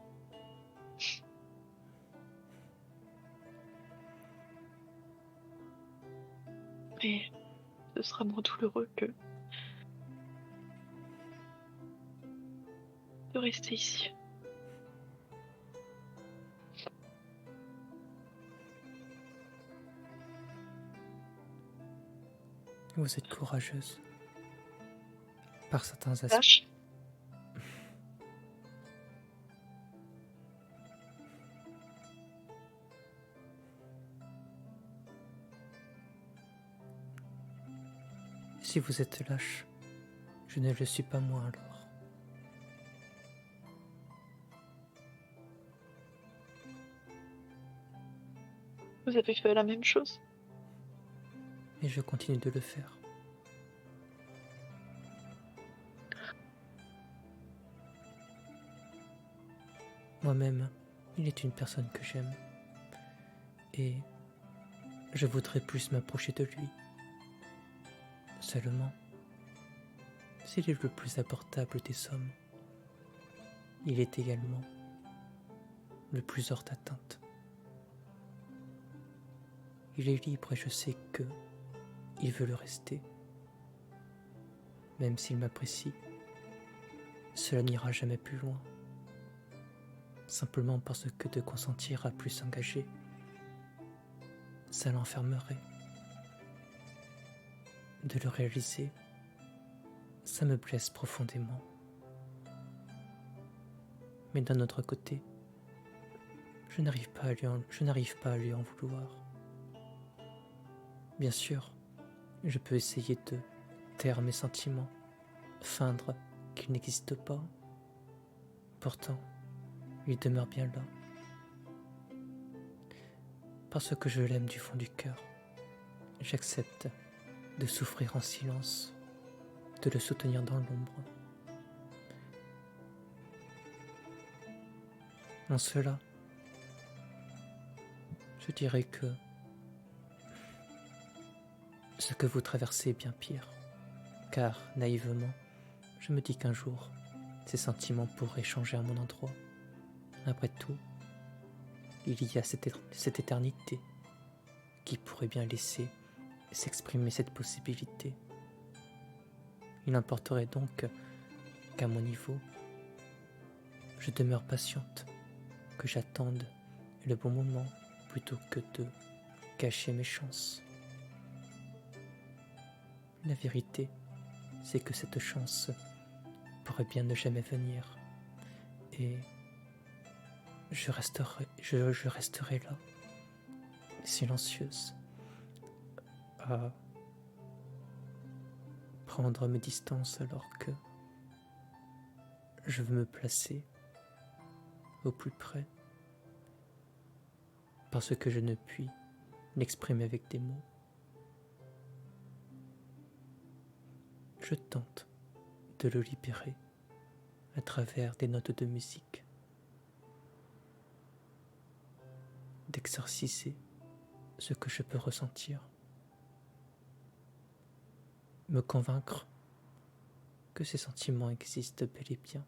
Mais ce sera moins douloureux que de rester ici. Vous êtes courageuse. Par certains aspects. Lâche. Si vous êtes lâche, je ne le suis pas moi alors. Vous avez fait la même chose. Et je continue de le faire. Moi-même, il est une personne que j'aime. Et je voudrais plus m'approcher de lui. Seulement, s'il est le plus abordable des hommes, il est également le plus hors d'atteinte. Il est libre et je sais que il veut le rester. Même s'il m'apprécie, cela n'ira jamais plus loin. Simplement parce que de consentir à plus s'engager, ça l'enfermerait. De le réaliser, ça me blesse profondément. Mais d'un autre côté, je n'arrive pas à lui en vouloir. Bien sûr, je peux essayer de taire mes sentiments, feindre qu'ils n'existent pas. Pourtant, il demeure bien là. Parce que je l'aime du fond du cœur, j'accepte de souffrir en silence, de le soutenir dans l'ombre. En cela, je dirais que ce que vous traversez est bien pire, car naïvement, je me dis qu'un jour, ces sentiments pourraient changer à mon endroit. Après tout, il y a cette éternité qui pourrait bien laisser s'exprimer cette possibilité. Il importerait donc qu'à mon niveau, je demeure patiente, que j'attende le bon moment plutôt que de cacher mes chances. La vérité, c'est que cette chance pourrait bien ne jamais venir, et je resterai là, silencieuse, à prendre mes distances alors que je veux me placer au plus près, parce que je ne puis l'exprimer avec des mots. Je tente de le libérer à travers des notes de musique, d'exorciser ce que je peux ressentir, me convaincre que ces sentiments existent bel et bien,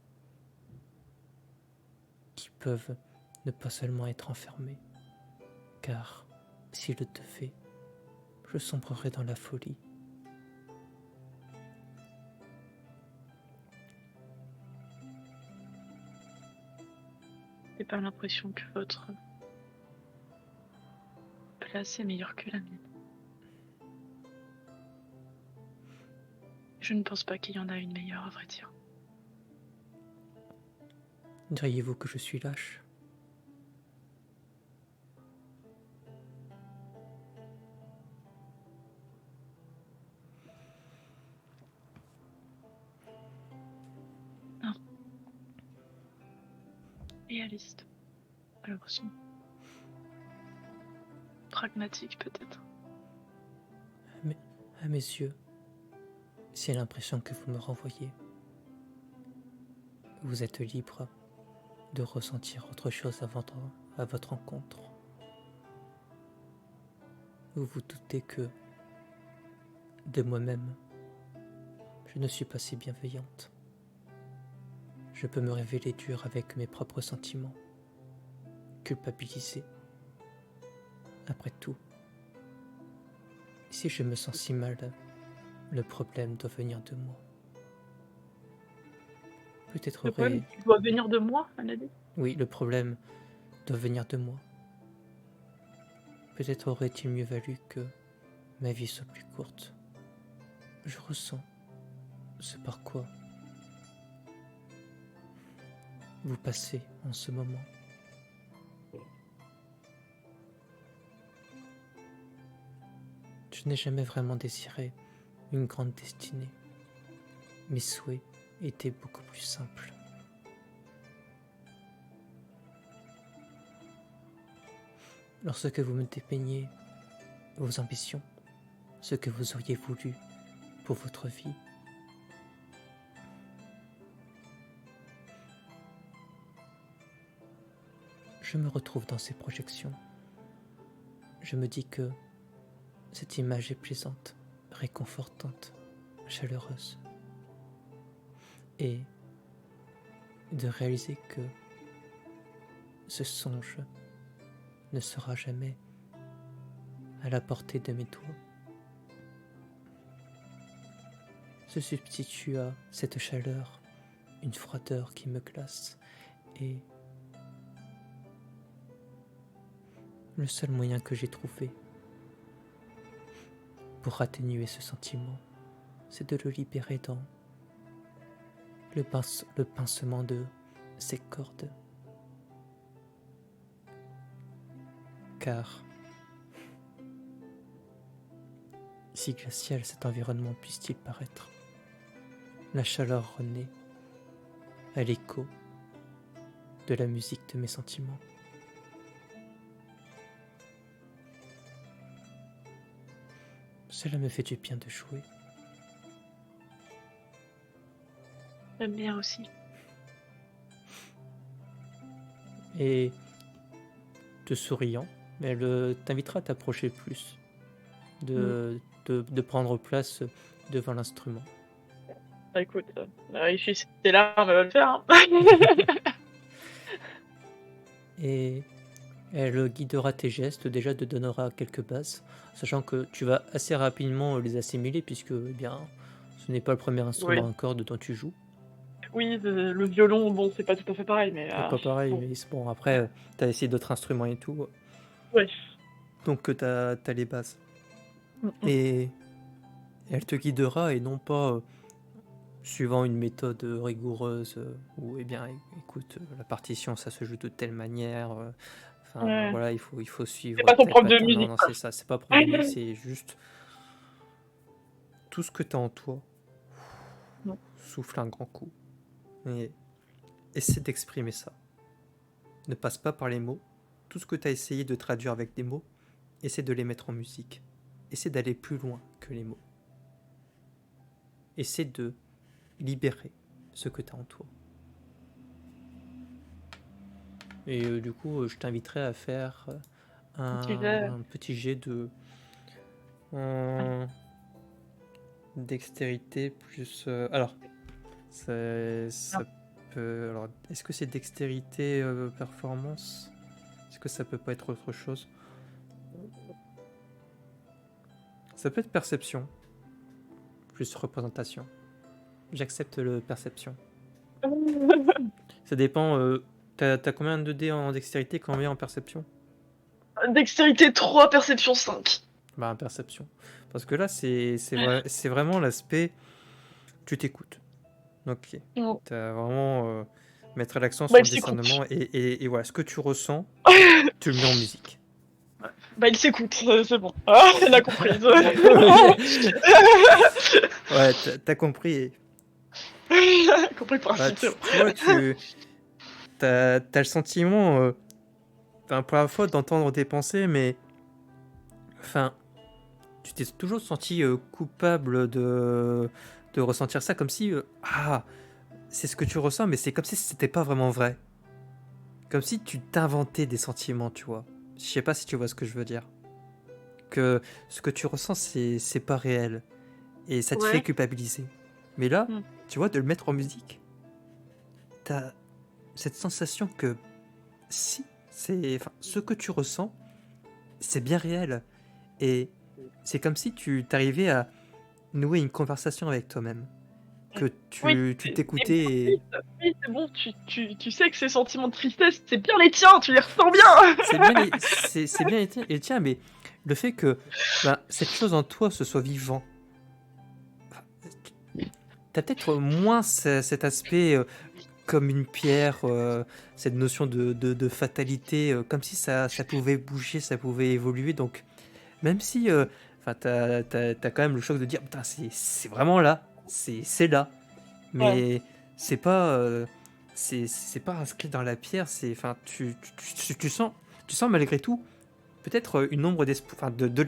qui peuvent ne pas seulement être enfermés, car s'ils le devaient, je sombrerais dans la folie. J'ai pas l'impression que votre place est meilleure que la mienne. Je ne pense pas qu'il y en a une meilleure, à vrai dire. Diriez-vous que je suis lâche? Réaliste, malheureusement. Pragmatique, peut-être. À mes yeux, c'est l'impression que vous me renvoyez. Vous êtes libre de ressentir autre chose à votre rencontre. Vous vous doutez que, de moi-même, je ne suis pas si bienveillante. Je peux me révéler dure avec mes propres sentiments, culpabiliser. Après tout, si je me sens si mal, le problème doit venir de moi. Peut-être Le problème, tu dois venir de moi, elle a dit. Oui, le problème doit venir de moi. Peut-être aurait-il mieux valu que ma vie soit plus courte. Je ressens ce par quoi vous passez en ce moment. Je n'ai jamais vraiment désiré une grande destinée. Mes souhaits étaient beaucoup plus simples. Lorsque vous me dépeignez vos ambitions, ce que vous auriez voulu pour votre vie, je me retrouve dans ces projections. Je me dis que cette image est plaisante, réconfortante, chaleureuse. Et de réaliser que ce songe ne sera jamais à la portée de mes doigts se substitue à cette chaleur, une froideur qui me glace, et le seul moyen que j'ai trouvé pour atténuer ce sentiment, c'est de le libérer dans le pincement de ces cordes. Car, si glacial cet environnement puisse-t-il paraître, la chaleur renaît à l'écho de la musique de mes sentiments. Cela me fait du bien de jouer. J'aime bien aussi. Et, te souriant, elle t'invitera à t'approcher plus, de prendre place devant l'instrument. Bah, écoute, il suffit c'est là, on va le faire. Hein. Et elle guidera tes gestes, déjà te donnera quelques bases, sachant que tu vas assez rapidement les assimiler puisque eh bien, ce n'est pas le premier instrument à cordes dont tu joues. Oui, le violon, bon, c'est pas tout à fait pareil, mais... C'est pas pareil, bon. mais c'est bon, après, t'as essayé d'autres instruments et tout. Ouais. Donc t'as les bases. Mm. Et elle te guidera et non pas suivant une méthode rigoureuse où, eh bien, écoute, la partition, ça se joue de telle manière... Enfin, voilà, il faut suivre. C'est pas ton prof de Non, musique. non, c'est ça, c'est pas prof de musique, c'est juste tout ce que t'as en toi. Non. Souffle un grand coup. Et essaie d'exprimer ça. Ne passe pas par les mots. Tout ce que t'as essayé de traduire avec des mots, essaie de les mettre en musique. Essaie d'aller plus loin que les mots. Essaie de libérer ce que t'as en toi. Et du coup, je t'inviterai à faire Tu veux. un petit jet de euh, dextérité plus. Alors, ça peut. Alors, est-ce que c'est dextérité performance? Est-ce que ça peut pas être autre chose? Ça peut être perception plus représentation. J'accepte le perception. Ça dépend. T'as combien de dés en dextérité, combien en perception? Dextérité 3, perception 5. Bah, perception. Parce que là, c'est vraiment l'aspect. Tu t'écoutes. Ok. Non. T'as vraiment mettre l'accent Bah, sur il le s'écoute. discernement et voilà, ce que tu ressens, tu le mets en musique. Bah, il s'écoute, c'est bon. Ah, elle a compris. Ouais, t'as compris. compris le Bah, principe. tu vois, t'as le sentiment, enfin, pour la fois, d'entendre tes pensées, mais enfin, tu t'es toujours senti coupable de ressentir ça, comme si c'est ce que tu ressens, mais c'est comme si c'était pas vraiment vrai. Comme si tu t'inventais des sentiments, tu vois. Je sais pas si tu vois ce que je veux dire. Que ce que tu ressens, c'est pas réel. Et ça te fait Ouais. culpabiliser. Mais là, Mm. tu vois, de le mettre en musique, t'as cette sensation que si, enfin, ce que tu ressens, c'est bien réel. Et c'est comme si tu t'arrivais à nouer une conversation avec toi-même. Que Oui, tu t'écoutais et... oui, c'est bon, tu sais que ces sentiments de tristesse, c'est bien les tiens, tu les ressens bien. C'est bien et tiens, mais le fait que cette chose en toi se soit vivant, t'as peut-être moins cet aspect comme une pierre, cette notion de fatalité, comme si ça pouvait bouger, ça pouvait évoluer. Donc, même si t'as quand même le choc de dire, putain, c'est vraiment là, c'est là, Ouais. mais c'est pas, c'est pas inscrit dans la pierre, enfin, tu sens malgré tout peut-être une ombre d'espoir, enfin, de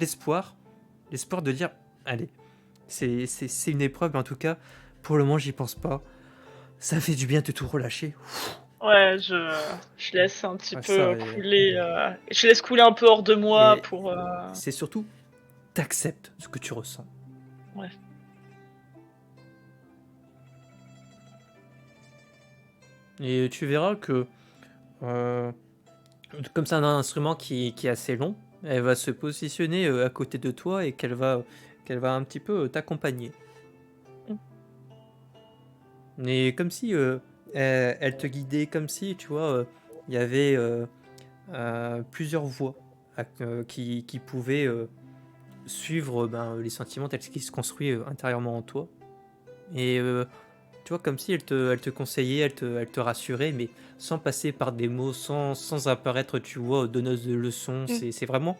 l'espoir de dire, allez, c'est une épreuve, mais en tout cas, pour le moment, j'y pense pas. Ça fait du bien de tout relâcher. Ouais, je laisse un petit Ouais, peu ça, couler. Je laisse couler un peu hors de moi et pour. c'est surtout, t'acceptes ce que tu ressens. Ouais. Et tu verras que, euh, comme c'est un instrument qui est assez long, elle va se positionner à côté de toi et qu'elle va un petit peu t'accompagner. Mm. Et comme si elle te guidait, comme si, tu vois, il y avait plusieurs voies qui pouvaient suivre les sentiments tels qu'ils se construisent intérieurement en toi. Et tu vois, comme si elle te conseillait, elle te rassurait, mais sans passer par des mots, sans apparaître, tu vois, donneuse de leçons. Mm. C'est vraiment,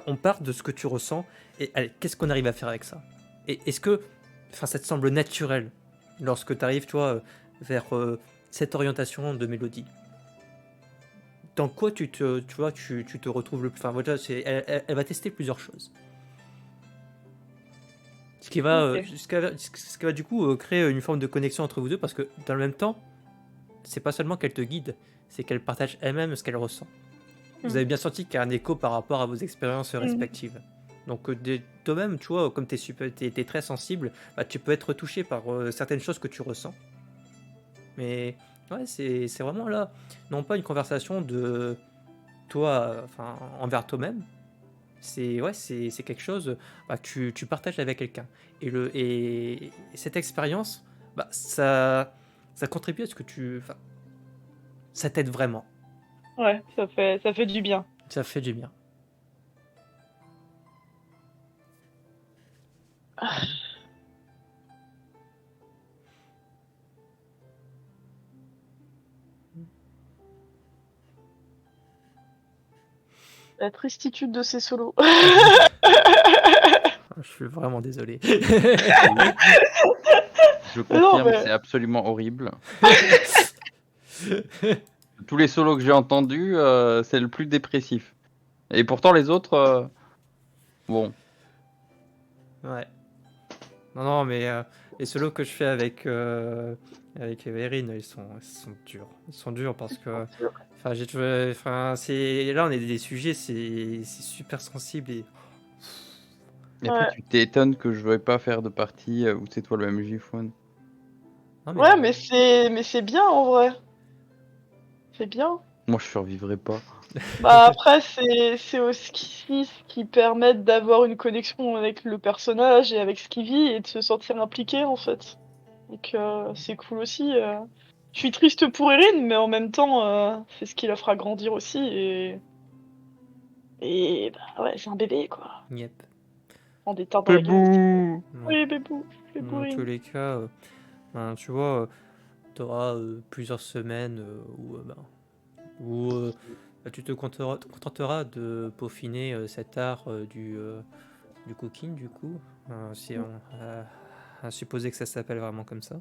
on part de ce que tu ressens, et allez, qu'est-ce qu'on arrive à faire avec ça? Et est-ce que, enfin, ça te semble naturel lorsque tu arrives, tu vois, vers cette orientation de mélodie? Dans quoi tu vois, tu te retrouves le plus. Enfin, voilà, elle va tester plusieurs choses. Ok. Ce qui va du coup créer une forme de connexion entre vous deux, parce que dans le même temps, c'est pas seulement qu'elle te guide, c'est qu'elle partage elle-même ce qu'elle ressent. Vous Mm. avez bien senti qu'il y a un écho par rapport à vos expériences Mm. respectives. Donc toi-même, tu vois, comme t'es très sensible, tu peux être touché par certaines choses que tu ressens. Mais ouais, c'est vraiment là, non pas une conversation de toi, enfin, envers toi-même. C'est quelque chose que tu partages avec quelqu'un. Et cette expérience, ça contribue à ce que ça t'aide vraiment. Ouais, ça fait du bien. Ça fait du bien. La tristitude de ces solos. Je suis vraiment désolé. Je confirme, mais- c'est absolument horrible. Tous les solos que j'ai entendus, c'est le plus dépressif. Et pourtant, les autres, bon, Ouais. Non, mais les solos que je fais Avec Erin, ils sont durs. Ils sont durs parce que, enfin, j'ai trouvé, enfin, c'est là on est des sujets, c'est super sensible et Et après, Ouais. tu t'étonnes que je veuille pas faire de partie où c'est toi le MJ Faune. non, Ouais, mais c'est bien en vrai. C'est bien. Moi, je survivrai pas. Bah après, c'est aussi ce qui permet d'avoir une connexion avec le personnage et avec ce qu'il vit et de se sentir impliqué en fait. Donc c'est cool aussi. Je suis triste pour Erin, mais en même temps, c'est ce qui la fera grandir aussi et bah ouais, c'est un bébé quoi. Yep. En des temps de Bébou! Oui, bébou, Dans bébouine. tous les cas, ben, tu vois, tu auras plusieurs semaines où bah, tu te contenteras de peaufiner cet art du cooking, du coup. Si on à supposer que ça s'appelle vraiment comme ça.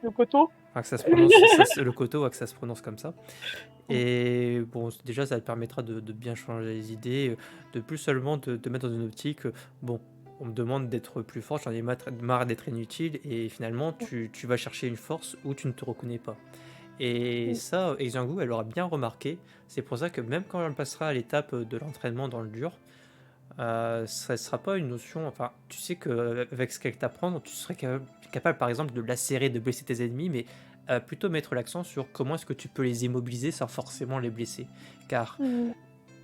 Le coteau. Enfin, que ça se prononce, le koto, que ça se prononce comme ça. Et bon, déjà, ça te permettra de bien changer les idées, de plus seulement te mettre dans une optique, bon, on me demande d'être plus fort, j'en ai marre d'être inutile, et finalement, tu vas chercher une force où tu ne te reconnais pas. Et ça, Exangu, elle aura bien remarqué. C'est pour ça que même quand elle passera à l'étape de l'entraînement dans le dur, ça ne sera pas une notion. Enfin, tu sais qu'avec ce qu'elle t'apprend, tu serais capable, par exemple, de lacérer, de blesser tes ennemis, mais plutôt mettre l'accent sur comment est-ce que tu peux les immobiliser sans forcément les blesser. Car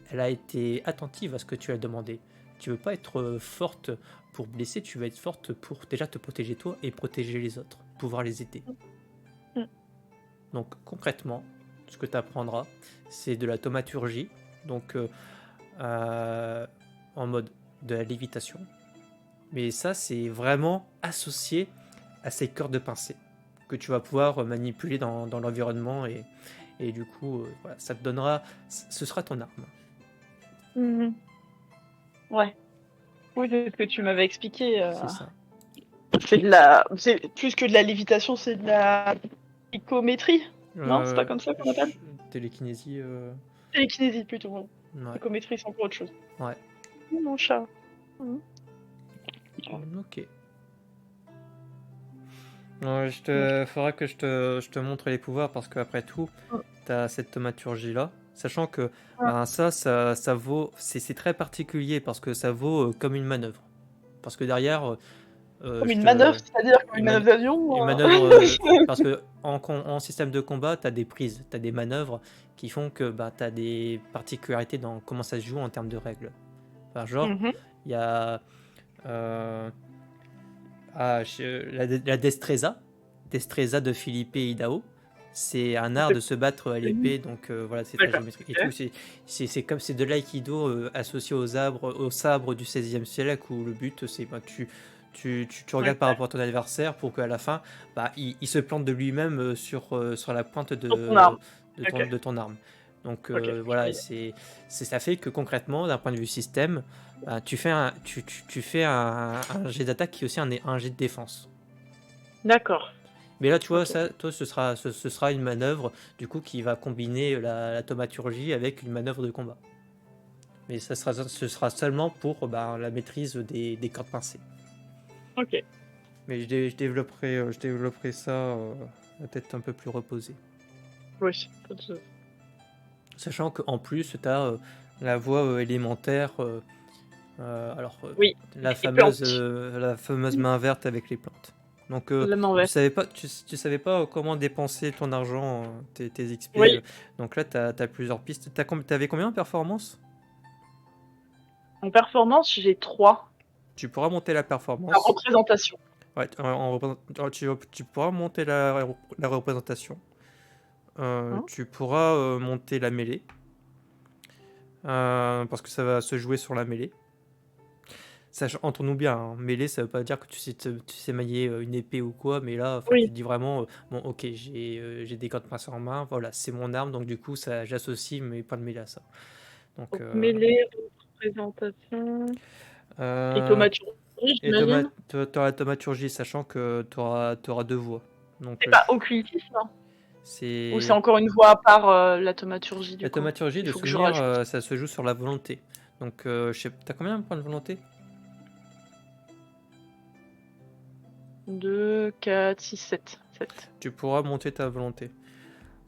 elle a été attentive à ce que tu as demandé. Tu veux pas être forte pour blesser, tu veux être forte pour déjà te protéger toi et protéger les autres, pouvoir les aider. Donc concrètement, ce que tu apprendras, c'est de la thaumaturgie, donc en mode de la lévitation. Mais ça, c'est vraiment associé à ces cœurs de pincée que tu vas pouvoir manipuler dans l'environnement et du coup, voilà, ça te donnera, ce sera ton arme. Ouais. Oui, c'est ce que tu m'avais expliqué. C'est ça. C'est plus que de la lévitation, c'est de la psychométrie. Non, c'est pas comme ça qu'on appelle. Télékinésie. Télékinésie plutôt. Ouais. Psychométrie, c'est encore autre chose. Ouais. Mon chat. Ok. Faudra que je te montre les pouvoirs parce qu'après tout, t'as cette thaumaturgie là. Sachant que ben, ça vaut. C'est très particulier parce que ça vaut comme une manœuvre. Parce que derrière. Comme une manœuvre, c'est-à-dire comme une manœuvre d'avion. Une manœuvre. Parce que en système de combat, t'as des prises, t'as des manœuvres qui font que bah, t'as des particularités dans comment ça se joue en termes de règles. Enfin, genre, il y a. La destreza de Philippe Hidao, c'est un art de se battre à l'épée, donc voilà, c'est très géométrique et tout. C'est comme c'est de l'aïkido associé au sabre du 16e siècle où le but c'est bah, tu regardes par rapport à ton adversaire pour qu'à la fin bah, il se plante de lui-même sur la pointe de ton arme. Donc voilà, ça fait que concrètement, d'un point de vue système, tu fais un jet d'attaque qui est aussi un jet de défense. D'accord. Mais là, tu vois, ça, toi, ce sera une manœuvre du coup qui va combiner la thaumaturgie avec une manœuvre de combat. Mais ce sera seulement pour la maîtrise des cordes pincées. Ok. Mais je développerai ça la tête un peu plus reposée. Oui. Sachant qu'en plus, tu as la voie élémentaire, oui, la fameuse main verte avec les plantes. Donc tu savais pas comment dépenser ton argent, tes XP. Oui. Donc là, tu as plusieurs pistes. T'avais combien en performance ? En performance, j'ai 3. Tu pourras monter la performance. La représentation. Ouais, tu pourras monter la représentation. Tu pourras monter la mêlée. Parce que ça va se jouer sur la mêlée. Entre-nous bien, hein, mêlée, ça veut pas dire que tu sais manier une épée ou quoi, mais là, tu dis vraiment, bon, ok, j'ai des cordes pincées en main, voilà, c'est mon arme, donc du coup, j'associe mes points de mêlée à ça. Donc, mêlée, représentation, et thaumaturgie, j'imagine. Tu auras la thaumaturgie, sachant que tu auras 2 voix. C'est pas occultisme, non ? C'est... Ou c'est encore une voix à part la thaumaturgie du La thaumaturgie, de souvenir, ça se joue sur la volonté. Donc, t'as combien de points de volonté ? 2, 4, 6, 7. 7. Tu pourras monter ta volonté.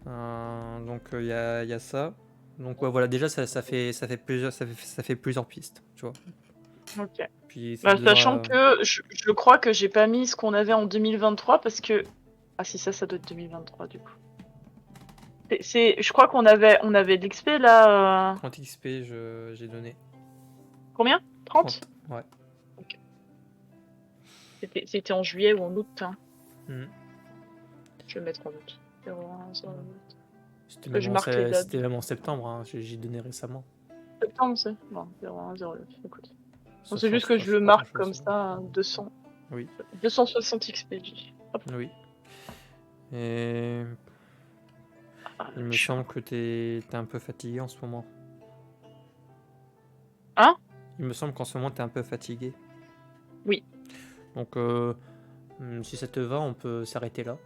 Donc il y a ça. Donc ouais, voilà, déjà ça fait plusieurs pistes, tu vois. Ok. Puis ça Bah, te donnera- sachant que je crois que j'ai pas mis ce qu'on avait en 2023 parce que. Ah si, ça doit être 2023 du coup. Je crois qu'on avait de l'XP là. 30 XP, j'ai donné. Combien 30 Ouais. C'était en juillet ou en août. Hein. Mhm. Je vais le mettre en août. 01, 08. C'était Que je marque les dates. c'était même en septembre, hein, j'ai donné récemment. Septembre, c'est bon. 01, 09. Écoute. Ça C'est juste que change je le pas marque grand-chose. comme ça, hein, 200. Oui. 260 XP. Hop. Oui. Et Ah, il me je- semble que t'es un peu fatigué en ce moment. Hein? Il me semble qu'en ce moment t'es un peu fatigué. Oui. Donc si ça te va, on peut s'arrêter là.